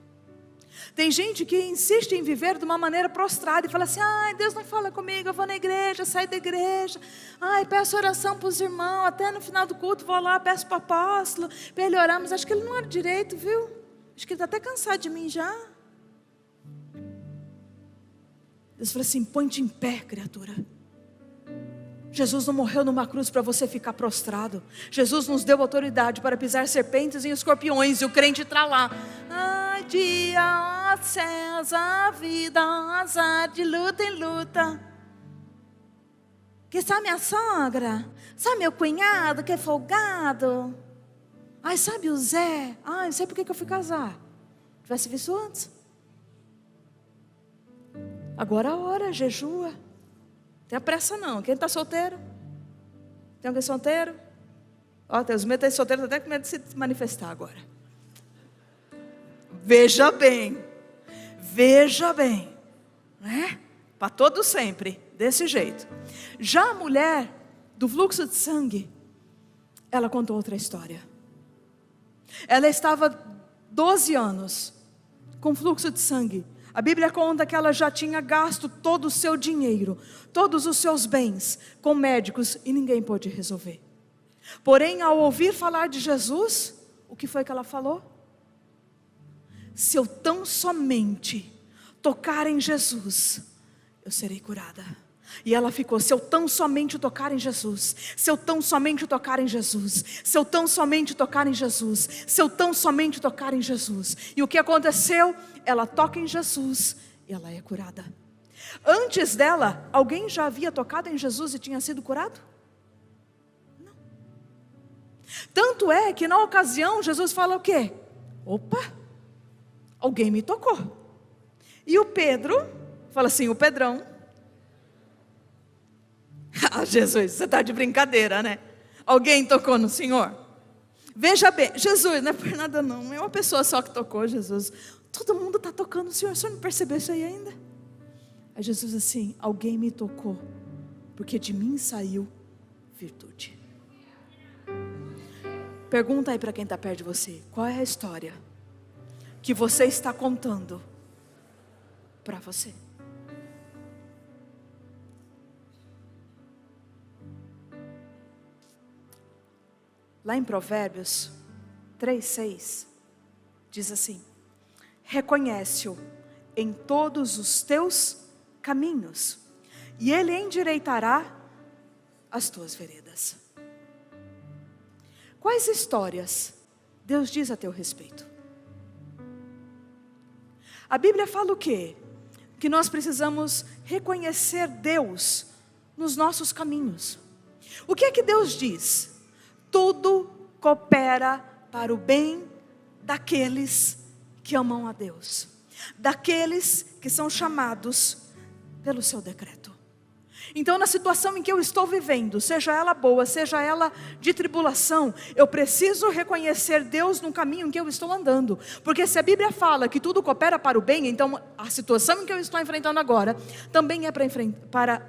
Tem gente que insiste em viver de uma maneira prostrada e fala assim: ai, Deus não fala comigo, eu vou na igreja, saio da igreja, ai, peço oração para os irmãos, até no final do culto vou lá, peço para o apóstolo, para ele orar, mas acho que ele não ora direito, viu? Acho que ele está até cansado de mim já. Deus falou assim: põe-te em pé, criatura. Jesus não morreu numa cruz para você ficar prostrado. Jesus nos deu autoridade para pisar serpentes e escorpiões. E o crente está lá: ai, dia, céus, a vida, azar, de luta em luta. Que sabe minha sogra? Sabe meu cunhado que é folgado? Ai, sabe o Zé? Ai, não sei por que eu fui casar. Tivesse visto antes. Agora a hora, jejua. Tem a pressa não. Quem está solteiro? Tem alguém solteiro? Ó, tem os meus solteiros até com medo de se manifestar agora. Veja bem. Veja bem. Né? Para todo sempre. Desse jeito. Já a mulher do fluxo de sangue, ela contou outra história. Ela estava 12 anos com fluxo de sangue. A Bíblia conta que ela já tinha gasto todo o seu dinheiro, todos os seus bens com médicos e ninguém pôde resolver. Porém, ao ouvir falar de Jesus, o que foi que ela falou? Se eu tão somente tocar em Jesus, eu serei curada. E ela ficou: se eu tão somente tocar em Jesus, se eu tão somente tocar em Jesus, se eu tão somente tocar em Jesus, se eu tão somente tocar em Jesus. E o que aconteceu? Ela toca em Jesus e ela é curada. Antes dela, alguém já havia tocado em Jesus e tinha sido curado? Não. Tanto é que na ocasião Jesus fala o quê? Opa, alguém me tocou. E o Pedro fala assim, o Pedrão: ah, Jesus, você está de brincadeira, né? Alguém tocou no Senhor? Veja bem, Jesus, não é por nada não, é uma pessoa só que tocou, Jesus. Todo mundo está tocando o Senhor, o Senhor não percebeu isso aí ainda? Aí Jesus assim: alguém me tocou, porque de mim saiu virtude. Pergunta aí para quem está perto de você: qual é a história que você está contando para você? Lá em Provérbios 3:6 diz assim: reconhece-o em todos os teus caminhos, e ele endireitará as tuas veredas. Quais histórias Deus diz a teu respeito? A Bíblia fala o quê? Que nós precisamos reconhecer Deus nos nossos caminhos. O que é que Deus diz? Tudo coopera para o bem daqueles que amam a Deus, daqueles que são chamados pelo seu decreto. Então, na situação em que eu estou vivendo, seja ela boa, seja ela de tribulação, eu preciso reconhecer Deus no caminho em que eu estou andando. Porque se a Bíblia fala que tudo coopera para o bem, então a situação em que eu estou enfrentando agora também é para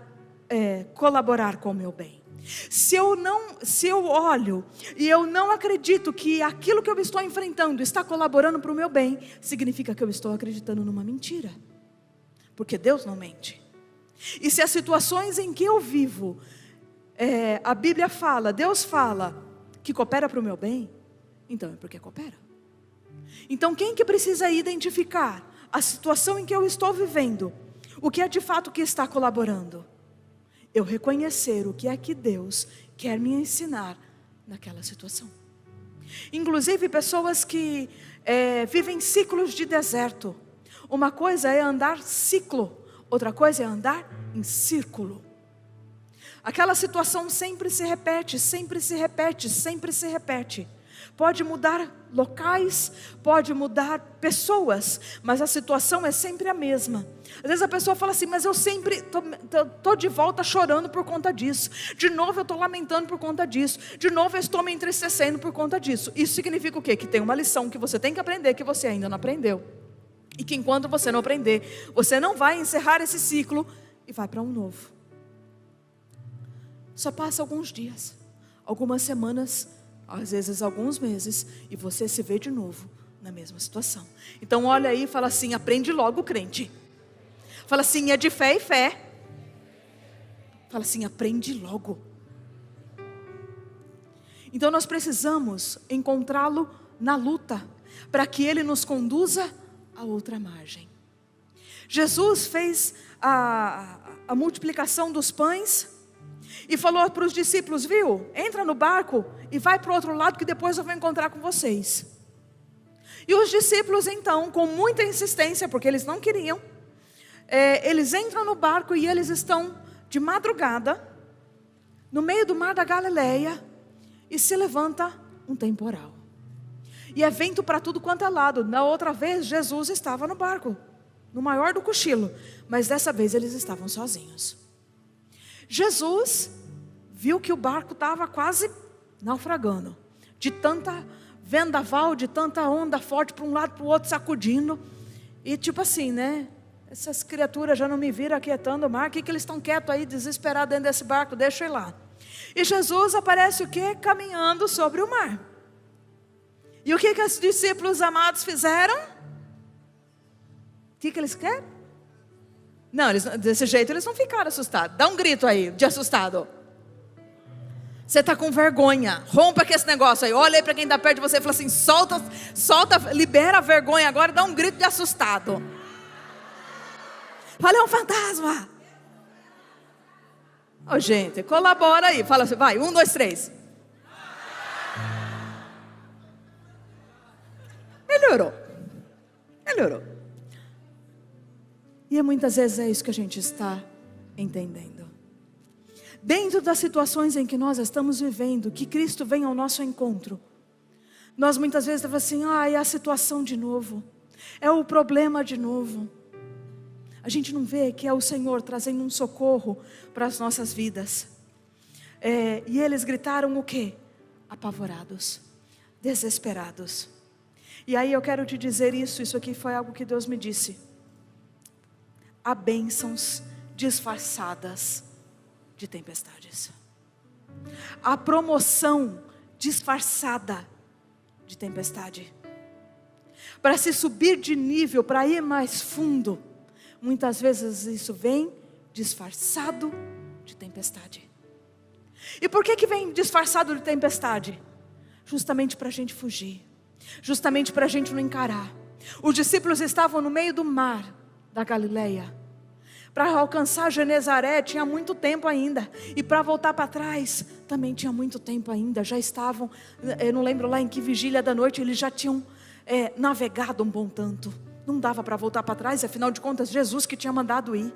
colaborar com o meu bem. Se eu olho e eu não acredito que aquilo que eu estou enfrentando está colaborando para o meu bem, significa que eu estou acreditando numa mentira. Porque Deus não mente. E se as situações em que eu vivo, a Bíblia fala, Deus fala que coopera para o meu bem, então é porque coopera. Então quem que precisa identificar a situação em que eu estou vivendo, o que é de fato que está colaborando? Eu reconhecer o que é que Deus quer me ensinar naquela situação. Inclusive pessoas que vivem ciclos de deserto. Uma coisa é andar ciclo, outra coisa é andar em círculo. Aquela situação sempre se repete, sempre se repete, sempre se repete. Pode mudar locais, pode mudar pessoas, mas a situação é sempre a mesma. Às vezes a pessoa fala assim: mas eu sempre estou de volta chorando por conta disso. De novo eu estou lamentando por conta disso. De novo eu estou me entristecendo por conta disso. Isso significa o quê? Que tem uma lição que você tem que aprender, que você ainda não aprendeu. E que enquanto você não aprender, você não vai encerrar esse ciclo e vai para um novo. Só passa alguns dias, algumas semanas, às vezes alguns meses, e você se vê de novo na mesma situação. Então olha aí e fala assim: aprende logo, crente. Fala assim: é de fé em fé. Fala assim: aprende logo. Então nós precisamos encontrá-lo na luta, para que Ele nos conduza a outra margem. Jesus fez a multiplicação dos pães, e falou para os discípulos, viu, entra no barco e vai para o outro lado, que depois eu vou encontrar com vocês. E os discípulos então, com muita insistência, porque eles não queriam, eles entram no barco e eles estão de madrugada, no meio do mar da Galileia, e se levanta um temporal. E é vento para tudo quanto é lado. Na outra vez, Jesus estava no barco, no maior do cochilo, mas dessa vez eles estavam sozinhos. Jesus viu que o barco estava quase naufragando, de tanta vendaval, de tanta onda forte para um lado para o outro, sacudindo. E tipo assim, né? Essas criaturas já não me viram aquietando o mar. O que eles estão quietos aí, desesperados dentro desse barco? Deixa eu ir lá. E Jesus aparece o quê? Caminhando sobre o mar. E o que os discípulos amados fizeram? O que eles querem? Não, desse jeito eles não ficaram assustados. Dá um grito aí de assustado. Você está com vergonha. Rompa com esse negócio aí. Olha aí para quem está perto de você e fala assim, solta, libera a vergonha agora e dá um grito de assustado. Fala, é um fantasma. Ô, gente, colabora aí. Fala assim, vai, 1, 2, 3. Melhorou. E muitas vezes é isso que a gente está entendendo. Dentro das situações em que nós estamos vivendo, que Cristo vem ao nosso encontro, nós muitas vezes estamos assim, é a situação de novo, é o problema de novo. A gente não vê que é o Senhor trazendo um socorro para as nossas vidas. E eles gritaram o quê? Apavorados, desesperados. E aí eu quero te dizer isso aqui foi algo que Deus me disse. Há bênçãos disfarçadas de tempestades. A promoção disfarçada de tempestade. Para se subir de nível, para ir mais fundo, muitas vezes isso vem disfarçado de tempestade. E por que vem disfarçado de tempestade? Justamente para a gente fugir, justamente para a gente não encarar. Os discípulos estavam no meio do mar da Galileia. Para alcançar Genezaré tinha muito tempo ainda. E para voltar para trás também tinha muito tempo ainda. Já estavam, eu não lembro lá em que vigília da noite, eles já tinham navegado um bom tanto. Não dava para voltar para trás, afinal de contas Jesus que tinha mandado ir.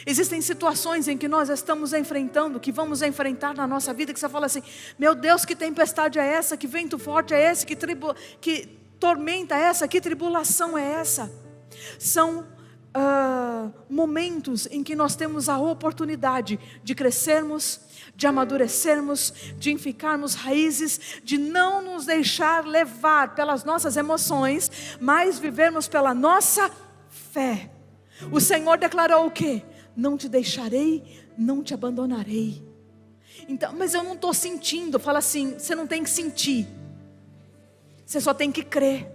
Existem situações em que nós estamos enfrentando, que vamos enfrentar na nossa vida, que você fala assim, meu Deus, que tempestade é essa? Que vento forte é esse? Que tormenta é essa? Que tribulação é essa? São momentos em que nós temos a oportunidade de crescermos, de amadurecermos, de ficarmos raízes, de não nos deixar levar pelas nossas emoções, mas vivermos pela nossa fé. O Senhor declarou o quê? Não te deixarei, não te abandonarei. Então, mas eu não estou sentindo. Fala assim, você não tem que sentir, você só tem que crer.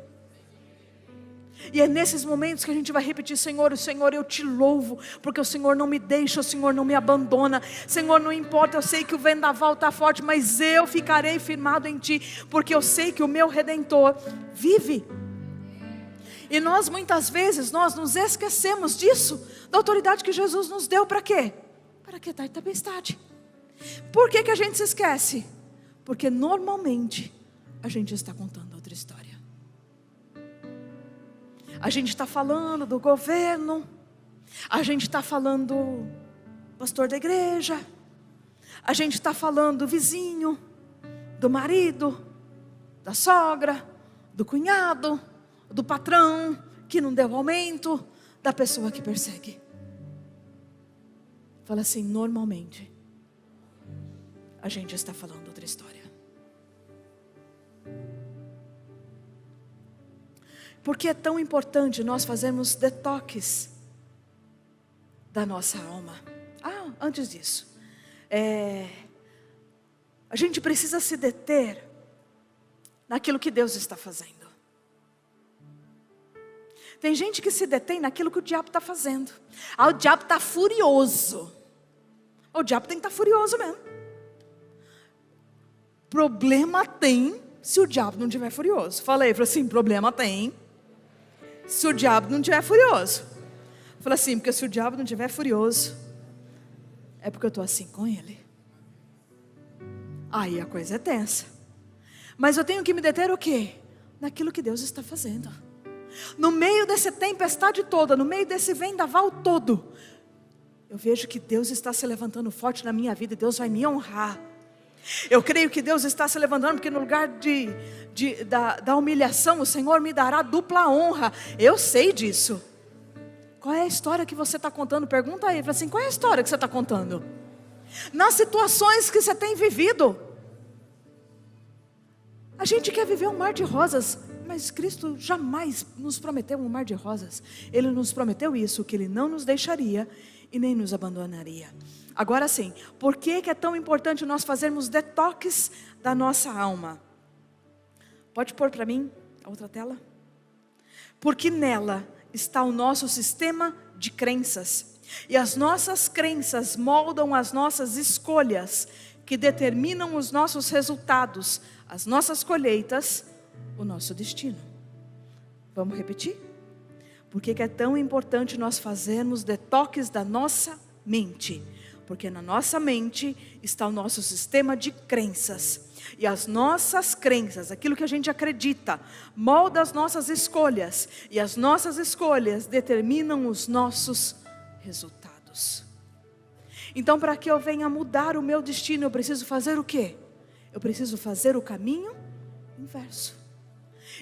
E é nesses momentos que a gente vai repetir, Senhor, Senhor, eu te louvo, porque o Senhor não me deixa, o Senhor não me abandona. Senhor, não importa, eu sei que o vendaval está forte, mas eu ficarei firmado em Ti, porque eu sei que o meu Redentor vive. E nós muitas vezes, nós nos esquecemos disso, da autoridade que Jesus nos deu para quê? Para aquietar a tempestade. Por que a gente se esquece? Porque normalmente a gente está contando outra história. A gente está falando do governo, a gente está falando do pastor da igreja, a gente está falando do vizinho, do marido, da sogra, do cunhado, do patrão que não deu aumento, da pessoa que persegue. Fala assim, normalmente a gente está falando outra história. Porque é tão importante nós fazermos detox da nossa alma. Antes disso, a gente precisa se deter naquilo que Deus está fazendo. Tem gente que se detém naquilo que o diabo está fazendo. O diabo está furioso. O diabo tem que estar furioso mesmo. Problema tem se o diabo não estiver furioso. Falei assim, problema tem se o diabo não estiver furioso. Fala assim, porque se o diabo não estiver furioso, é porque eu estou assim com ele. Aí a coisa é tensa. Mas eu tenho que me deter o quê? Naquilo que Deus está fazendo. No meio dessa tempestade toda, no meio desse vendaval todo, eu vejo que Deus está se levantando forte na minha vida e Deus vai me honrar. Eu creio que Deus está se levantando, porque no lugar da humilhação, o Senhor me dará dupla honra. Eu sei disso. Qual é a história que você está contando? Pergunta a ele, fala assim, qual é a história que você está contando? Nas situações que você tem vivido. A gente quer viver um mar de rosas, mas Cristo jamais nos prometeu um mar de rosas. Ele nos prometeu isso, que Ele não nos deixaria e nem nos abandonaria. Agora sim, por que é tão importante nós fazermos detox da nossa alma? Pode pôr para mim a outra tela? Porque nela está o nosso sistema de crenças. E as nossas crenças moldam as nossas escolhas, que determinam os nossos resultados, as nossas colheitas, o nosso destino. Vamos repetir? Por que é tão importante nós fazermos detox da nossa mente? Porque na nossa mente está o nosso sistema de crenças. E as nossas crenças, aquilo que a gente acredita, molda as nossas escolhas. E as nossas escolhas determinam os nossos resultados. Então, para que eu venha mudar o meu destino, eu preciso fazer o quê? Eu preciso fazer o caminho inverso.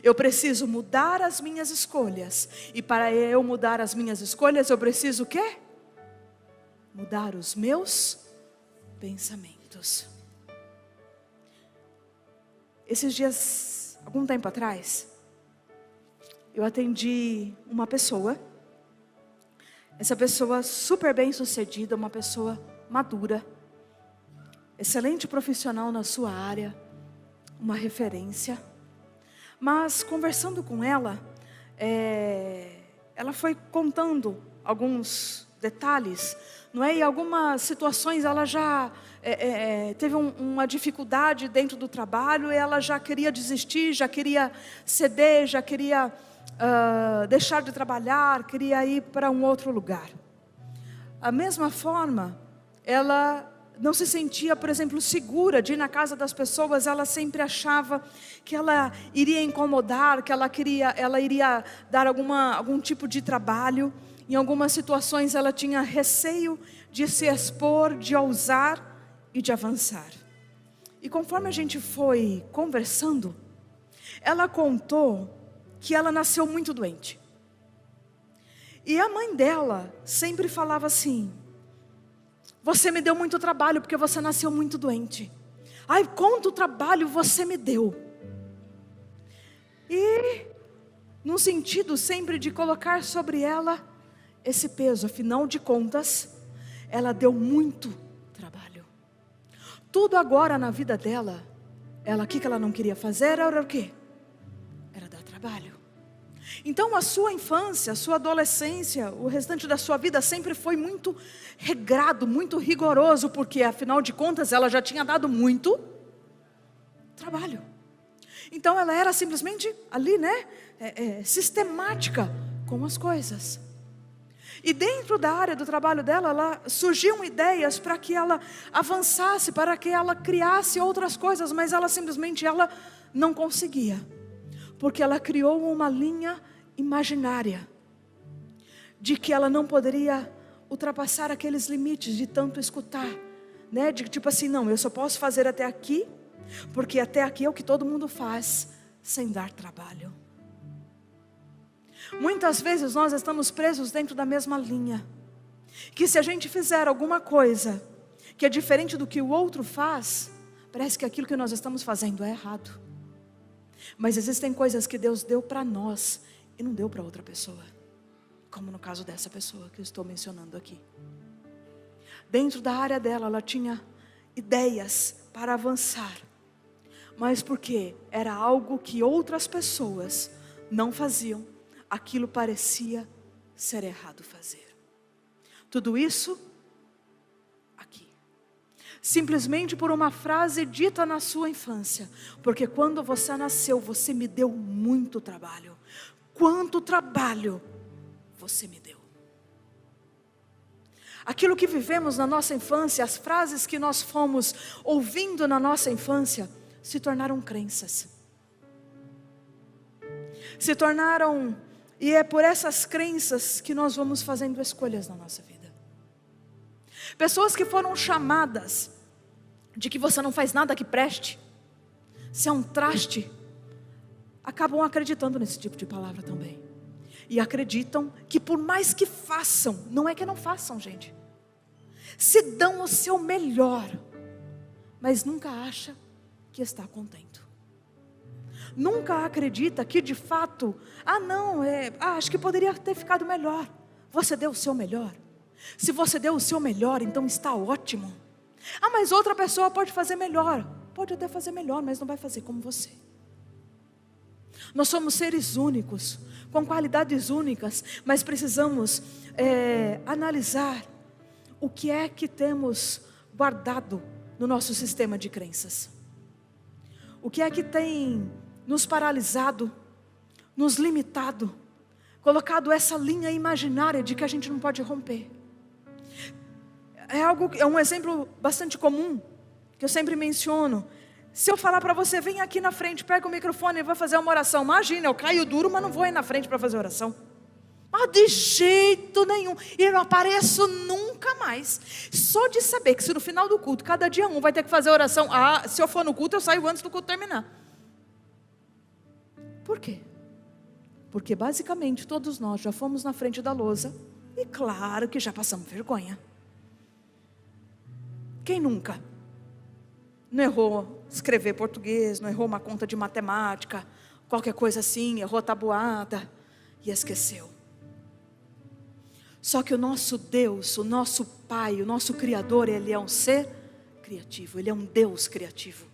Eu preciso mudar as minhas escolhas. E para eu mudar as minhas escolhas, eu preciso o quê? Mudar os meus pensamentos. Esses dias, algum tempo atrás, eu atendi uma pessoa. Essa pessoa super bem sucedida, uma pessoa madura, excelente profissional na sua área, uma referência. Mas conversando com ela, ela foi contando alguns detalhes, não é? E algumas situações ela já teve uma dificuldade dentro do trabalho, e ela já queria desistir, já queria ceder, já queria deixar de trabalhar, queria ir para um outro lugar. A mesma forma, ela não se sentia, por exemplo, segura de ir na casa das pessoas. Ela sempre achava que ela iria incomodar, que ela iria dar algum tipo de trabalho. Em algumas situações ela tinha receio de se expor, de ousar e de avançar. E conforme a gente foi conversando, ela contou que ela nasceu muito doente. E a mãe dela sempre falava assim: você me deu muito trabalho porque você nasceu muito doente. Ai, quanto trabalho você me deu. E num sentido sempre de colocar sobre ela esse peso. Afinal de contas, ela deu muito trabalho. Tudo agora na vida dela, o que ela não queria fazer era o quê? Era dar trabalho. Então a sua infância, a sua adolescência, o restante da sua vida sempre foi muito regrado, muito rigoroso, porque afinal de contas ela já tinha dado muito trabalho. Então ela era simplesmente ali, né, sistemática com as coisas. E dentro da área do trabalho dela, surgiam ideias para que ela avançasse, para que ela criasse outras coisas, mas ela simplesmente não conseguia. Porque ela criou uma linha imaginária de que ela não poderia ultrapassar aqueles limites de tanto escutar, né? De tipo assim, não, eu só posso fazer até aqui, porque até aqui é o que todo mundo faz, sem dar trabalho. Muitas vezes nós estamos presos dentro da mesma linha, que se a gente fizer alguma coisa que é diferente do que o outro faz, parece que aquilo que nós estamos fazendo é errado. Mas existem coisas que Deus deu para nós e não deu para outra pessoa, como no caso dessa pessoa que eu estou mencionando aqui. Dentro da área dela, ela tinha ideias para avançar, mas porque era algo que outras pessoas não faziam, aquilo parecia ser errado fazer. Tudo isso aqui, simplesmente por uma frase dita na sua infância, porque quando você nasceu, você me deu muito trabalho. Quanto trabalho você me deu? aquilo que vivemos na nossa infância, as frases que nós fomos ouvindo na nossa infância, se tornaram crenças. Se tornaram, e é por essas crenças que nós vamos fazendo escolhas na nossa vida. Pessoas que foram chamadas de que você não faz nada que preste, se é um traste, acabam acreditando nesse tipo de palavra também. E acreditam que por mais que façam, não é que não façam, gente, se dão o seu melhor, mas nunca acha que está contento. Nunca acredita que de fato, acho que poderia ter ficado melhor. Você deu o seu melhor. Se você deu o seu melhor, então está ótimo. Mas outra pessoa pode fazer melhor. Pode até fazer melhor, mas não vai fazer como você. Nós somos seres únicos, com qualidades únicas, mas precisamos analisar o que é que temos guardado no nosso sistema de crenças. O que é que tem nos paralisado, nos limitado, colocado essa linha imaginária de que a gente não pode romper. É um exemplo bastante comum, que eu sempre menciono. Se eu falar para você, vem aqui na frente, pega o microfone e vai fazer uma oração. Imagina, eu caio duro, mas não vou ir na frente para fazer oração. De jeito nenhum. E eu não apareço nunca mais. Só de saber que se no final do culto, cada dia um vai ter que fazer oração. Se eu for no culto, eu saio antes do culto terminar. Por quê? Porque basicamente todos nós já fomos na frente da lousa. E claro que já passamos vergonha. Quem nunca? Não errou escrever português, não errou uma conta de matemática, qualquer coisa assim, errou a tabuada e esqueceu. Só que o nosso Deus, o nosso Pai, o nosso Criador, Ele é um ser criativo, Ele é um Deus criativo.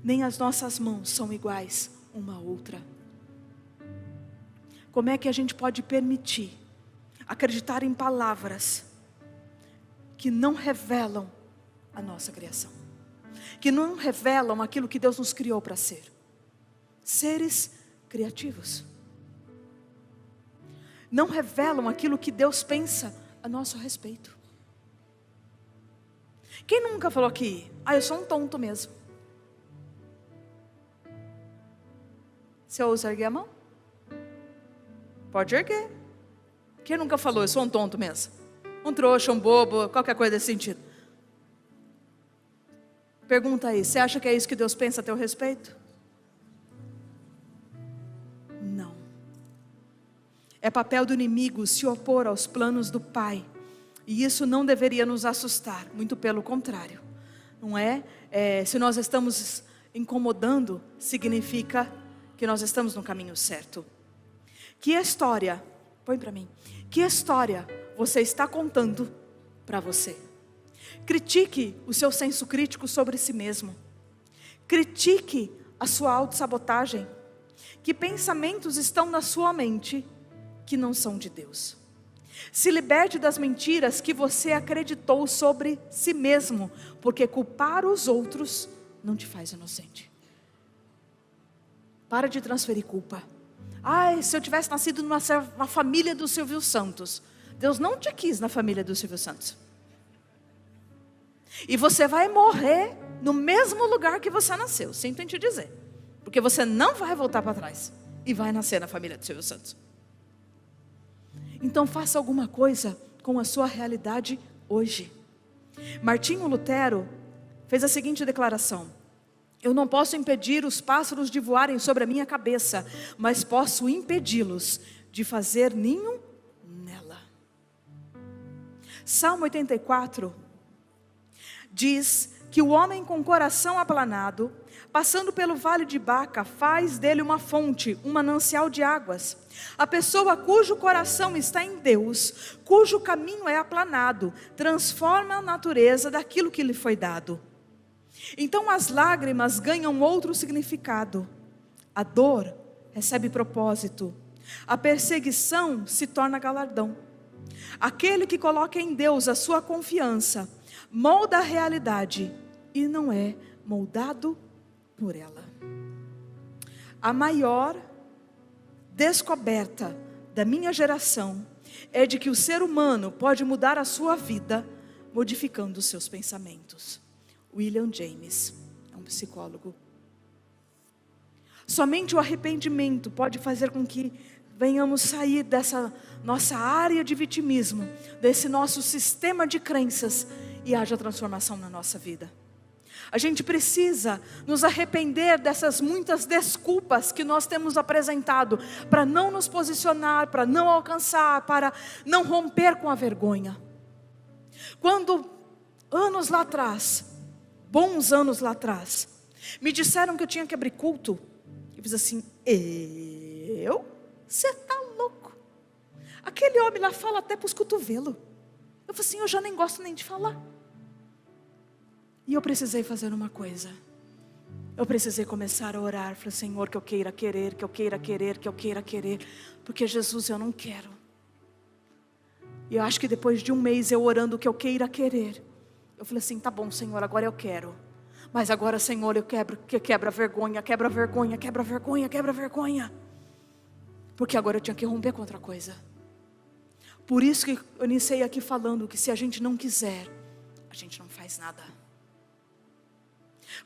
Nem as nossas mãos são iguais uma à outra. Como é que a gente pode permitir acreditar em palavras que não revelam a nossa criação, que não revelam aquilo que Deus nos criou para ser? Seres criativos. Não revelam aquilo que Deus pensa a nosso respeito. Quem nunca falou aqui, eu sou um tonto mesmo? Você ousa erguer a mão? Pode erguer. Quem nunca falou, eu sou um tonto mesmo? Um trouxa, um bobo, qualquer coisa desse sentido. Pergunta aí, você acha que é isso que Deus pensa a teu respeito? Não. É papel do inimigo se opor aos planos do Pai. E isso não deveria nos assustar, muito pelo contrário. Não é? Se nós estamos incomodando, significa que nós estamos no caminho certo. Que história, põe para mim, que história você está contando para você? Critique o seu senso crítico sobre si mesmo. Critique a sua autossabotagem. Que pensamentos estão na sua mente que não são de Deus? Se liberte das mentiras que você acreditou sobre si mesmo, porque culpar os outros não te faz inocente. Para de transferir culpa. Se eu tivesse nascido numa família do Silvio Santos. Deus não te quis na família do Silvio Santos. E você vai morrer no mesmo lugar que você nasceu, sinto em te dizer. Porque você não vai voltar para trás e vai nascer na família do Silvio Santos. Então faça alguma coisa com a sua realidade hoje. Martinho Lutero fez a seguinte declaração: eu não posso impedir os pássaros de voarem sobre a minha cabeça, mas posso impedi-los de fazer ninho nela. Salmo 84 diz que o homem com coração aplanado, passando pelo vale de Baca, faz dele uma fonte, um manancial de águas. A pessoa cujo coração está em Deus, cujo caminho é aplanado, transforma a natureza daquilo que lhe foi dado. Então as lágrimas ganham outro significado. A dor recebe propósito. A perseguição se torna galardão. Aquele que coloca em Deus a sua confiança, molda a realidade e não é moldado por ela. A maior descoberta da minha geração é de que o ser humano pode mudar a sua vida modificando os seus pensamentos. William James é um psicólogo. Somente o arrependimento pode fazer com que venhamos sair dessa nossa área de vitimismo, desse nosso sistema de crenças, e haja transformação na nossa vida. A gente precisa nos arrepender dessas muitas desculpas que nós temos apresentado para não nos posicionar, para não alcançar, para não romper com a vergonha. Quando anos lá atrás, bons anos lá atrás, me disseram que eu tinha que abrir culto, eu fiz assim: você está louco? Aquele homem lá fala até para os cotovelos. Eu falei assim: eu já nem gosto nem de falar. E eu precisei fazer uma coisa. Eu precisei começar a orar. Falei: Senhor, que eu queira querer, que eu queira querer, que eu queira querer. Porque Jesus, eu não quero. E eu acho que depois de um mês eu orando que eu queira querer, eu falei assim: tá bom, Senhor, agora eu quero. Mas agora, Senhor, eu quebra a vergonha, quebra a vergonha, quebra a vergonha, quebra a vergonha. Porque agora eu tinha que romper com outra coisa. Por isso que eu iniciei aqui falando que se a gente não quiser, a gente não faz nada.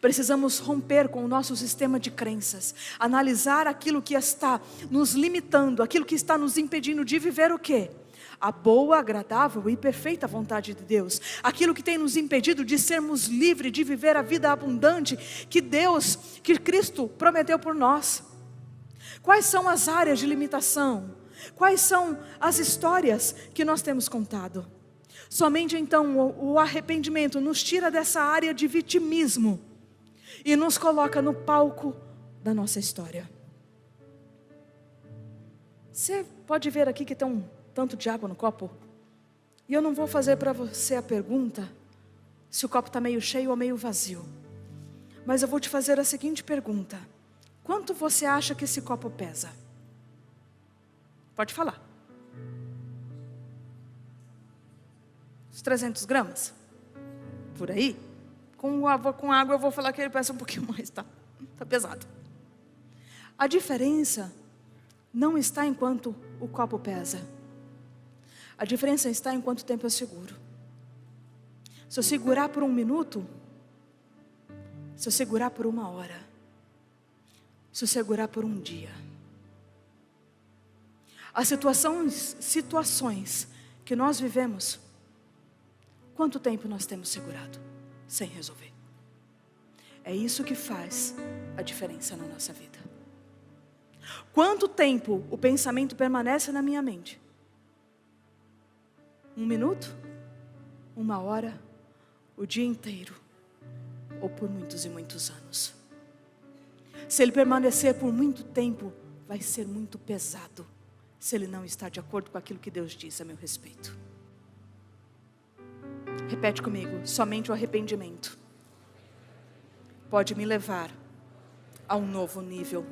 Precisamos romper com o nosso sistema de crenças, analisar aquilo que está nos limitando, aquilo que está nos impedindo de viver o quê? A boa, agradável e perfeita vontade de Deus. Aquilo que tem nos impedido de sermos livres, de viver a vida abundante que Cristo prometeu por nós. Quais são as áreas de limitação? Quais são as histórias que nós temos contado? Somente então o arrependimento nos tira dessa área de vitimismo e nos coloca no palco da nossa história. Você pode ver aqui que tem um tanto de água no copo? E eu não vou fazer para você a pergunta se o copo está meio cheio ou meio vazio. Mas eu vou te fazer a seguinte pergunta: quanto você acha que esse copo pesa? Pode falar. Uns 300 gramas? Por aí? Com água eu vou falar que ele pesa um pouquinho mais, tá? Tá pesado. A diferença não está em quanto o copo pesa. A diferença está em quanto tempo eu seguro. Se eu segurar por 1 minuto, se eu segurar por 1 hora, se eu segurar por 1 dia. As situações que nós vivemos, quanto tempo nós temos segurado sem resolver? É isso que faz a diferença na nossa vida. Quanto tempo o pensamento permanece na minha mente? 1 minuto? 1 hora? O dia inteiro? Ou por muitos e muitos anos? Se ele permanecer por muito tempo, vai ser muito pesado, se ele não está de acordo com aquilo que Deus diz a meu respeito. Repete comigo: somente o arrependimento pode me levar a um novo nível.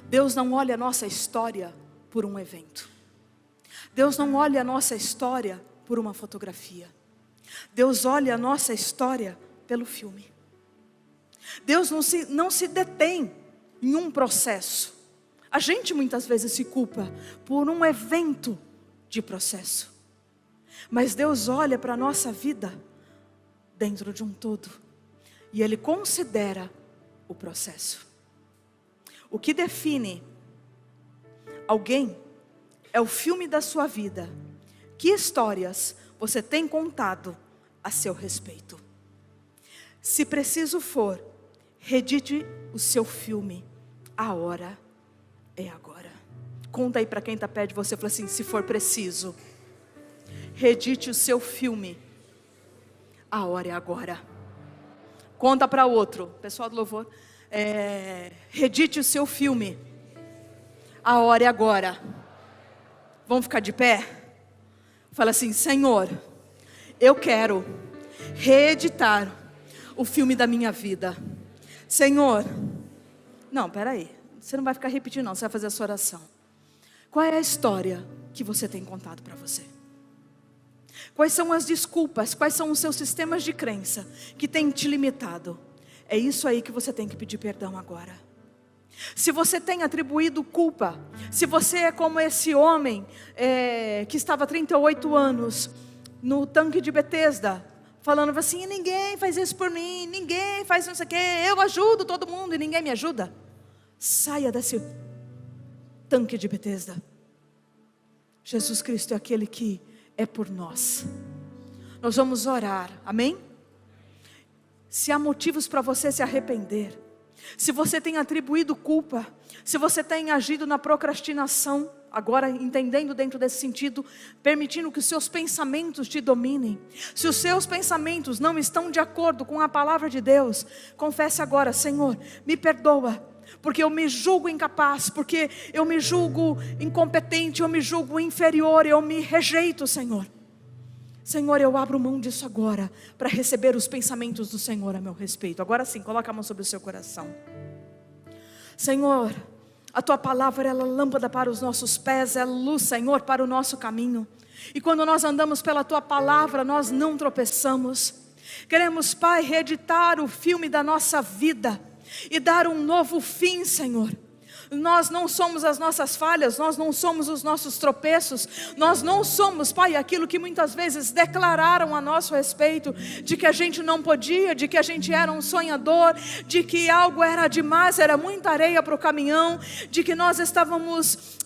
Deus não olha a nossa história por um evento. Deus não olha a nossa história por uma fotografia. Deus olha a nossa história pelo filme. Deus não se detém em um processo. A gente muitas vezes se culpa por um evento de processo. Mas Deus olha para a nossa vida dentro de um todo. E Ele considera o processo. O que define alguém é o filme da sua vida. Que histórias você tem contado a seu respeito? Se preciso for, redite o seu filme. A hora é agora. Conta aí para quem está perto de você, fala assim: se for preciso, redite o seu filme. A hora é agora. Conta para outro, pessoal do louvor, redite o seu filme. A hora é agora. Vamos ficar de pé? Fala assim: Senhor, eu quero reeditar o filme da minha vida. Senhor, não, peraí, você não vai ficar repetindo não, você vai fazer a sua oração. Qual é a história que você tem contado para você? Quais são as desculpas, quais são os seus sistemas de crença que têm te limitado? É isso aí que você tem que pedir perdão agora. Se você tem atribuído culpa, Se você é como esse homem que estava há 38 anos no tanque de Betesda, falando assim: ninguém faz isso por mim, ninguém faz não sei o que, eu ajudo todo mundo e ninguém me ajuda. Saia desse tanque de Betesda. Jesus Cristo é aquele que é por nós. Nós vamos orar, amém? Se há motivos para você se arrepender, se você tem atribuído culpa, se você tem agido na procrastinação, agora entendendo dentro desse sentido, permitindo que os seus pensamentos te dominem, se os seus pensamentos não estão de acordo com a palavra de Deus, confesse agora: Senhor, me perdoa, porque eu me julgo incapaz, porque eu me julgo incompetente, eu me julgo inferior, eu me rejeito, Senhor. Senhor, eu abro mão disso agora, para receber os pensamentos do Senhor a meu respeito. Agora sim, coloca a mão sobre o seu coração. Senhor, a Tua palavra é lâmpada para os nossos pés, é luz, Senhor, para o nosso caminho. E quando nós andamos pela Tua palavra, nós não tropeçamos. Queremos, Pai, reeditar o filme da nossa vida e dar um novo fim, Senhor. Nós não somos as nossas falhas, nós não somos os nossos tropeços, nós não somos, Pai, aquilo que muitas vezes declararam a nosso respeito, de que a gente não podia, de que a gente era um sonhador, de que algo era demais, era muita areia para o caminhão, de que nós estávamos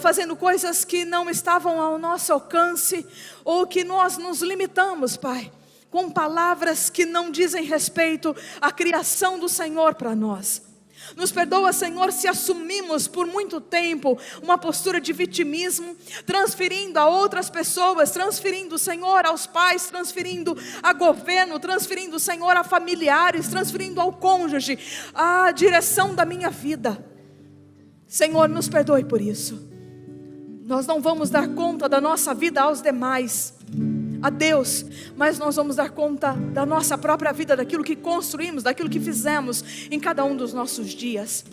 fazendo coisas que não estavam ao nosso alcance, ou que nós nos limitamos, Pai, com palavras que não dizem respeito à criação do Senhor para nós. Nos perdoa, Senhor, se assumimos por muito tempo uma postura de vitimismo, transferindo a outras pessoas, transferindo, Senhor, aos pais, transferindo a governo, transferindo, Senhor, a familiares, transferindo ao cônjuge a direção da minha vida. Senhor, nos perdoe por isso. Nós não vamos dar conta da nossa vida aos demais, a Deus, mas nós vamos dar conta da nossa própria vida, daquilo que construímos, daquilo que fizemos em cada um dos nossos dias.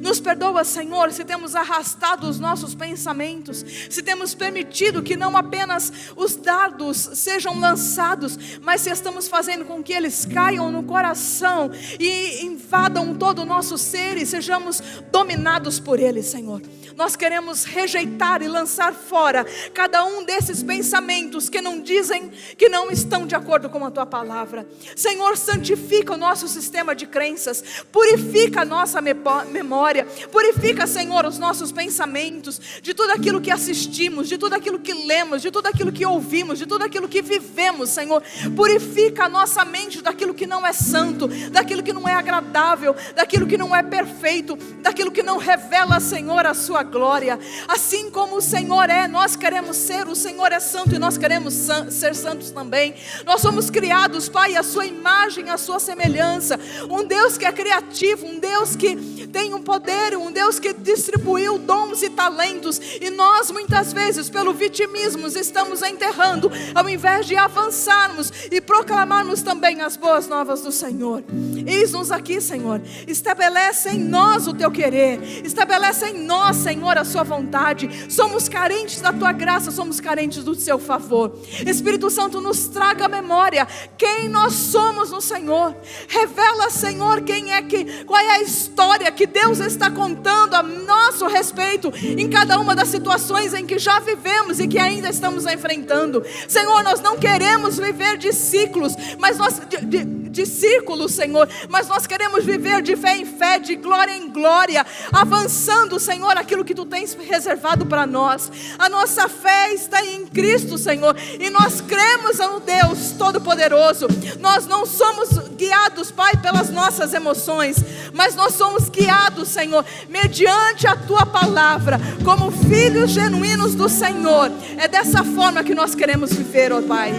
Nos perdoa, Senhor, se temos arrastado os nossos pensamentos, se temos permitido que não apenas os dardos sejam lançados, mas se estamos fazendo com que eles caiam no coração e invadam todo o nosso ser e sejamos dominados por eles, Senhor. Nós queremos rejeitar e lançar fora cada um desses pensamentos que não dizem, que não estão de acordo com a Tua palavra. Senhor, santifica o nosso sistema de crenças, purifica a nossa memória, purifica, Senhor, os nossos pensamentos, de tudo aquilo que assistimos, de tudo aquilo que lemos, de tudo aquilo que ouvimos, de tudo aquilo que vivemos, Senhor. Purifica a nossa mente daquilo que não é santo, daquilo que não é agradável, daquilo que não é perfeito, daquilo que não revela, Senhor, a Sua glória. Assim como o Senhor é, nós queremos ser. O Senhor é santo e nós queremos ser santos também. Nós somos criados, Pai, a Sua imagem, a Sua semelhança. Um Deus que é criativo, um Deus que tem um poder, um Deus que distribuiu dons e talentos, e nós muitas vezes pelo vitimismo estamos enterrando, ao invés de avançarmos e proclamarmos também as boas novas do Senhor. Eis-nos aqui, Senhor, estabelece em nós o Teu querer, estabelece em nós, Senhor, a Sua vontade. Somos carentes da Tua graça, somos carentes do Seu favor. Espírito Santo, nos traga a memória quem nós somos no Senhor. Revela, Senhor, qual é a história que Deus está contando a nosso respeito em cada uma das situações em que já vivemos e que ainda estamos enfrentando. Senhor, nós não queremos viver de ciclos, mas de círculos, Senhor, mas nós queremos viver de fé em fé, de glória em glória, avançando, Senhor, aquilo que Tu tens reservado para nós. A nossa fé está em Cristo, Senhor, e nós cremos no Deus Todo-Poderoso. Nós não somos guiados, Pai, pelas nossas emoções, mas nós somos guiados, Senhor, mediante a Tua palavra, como filhos genuínos do Senhor. É dessa forma que nós queremos viver, ó Pai.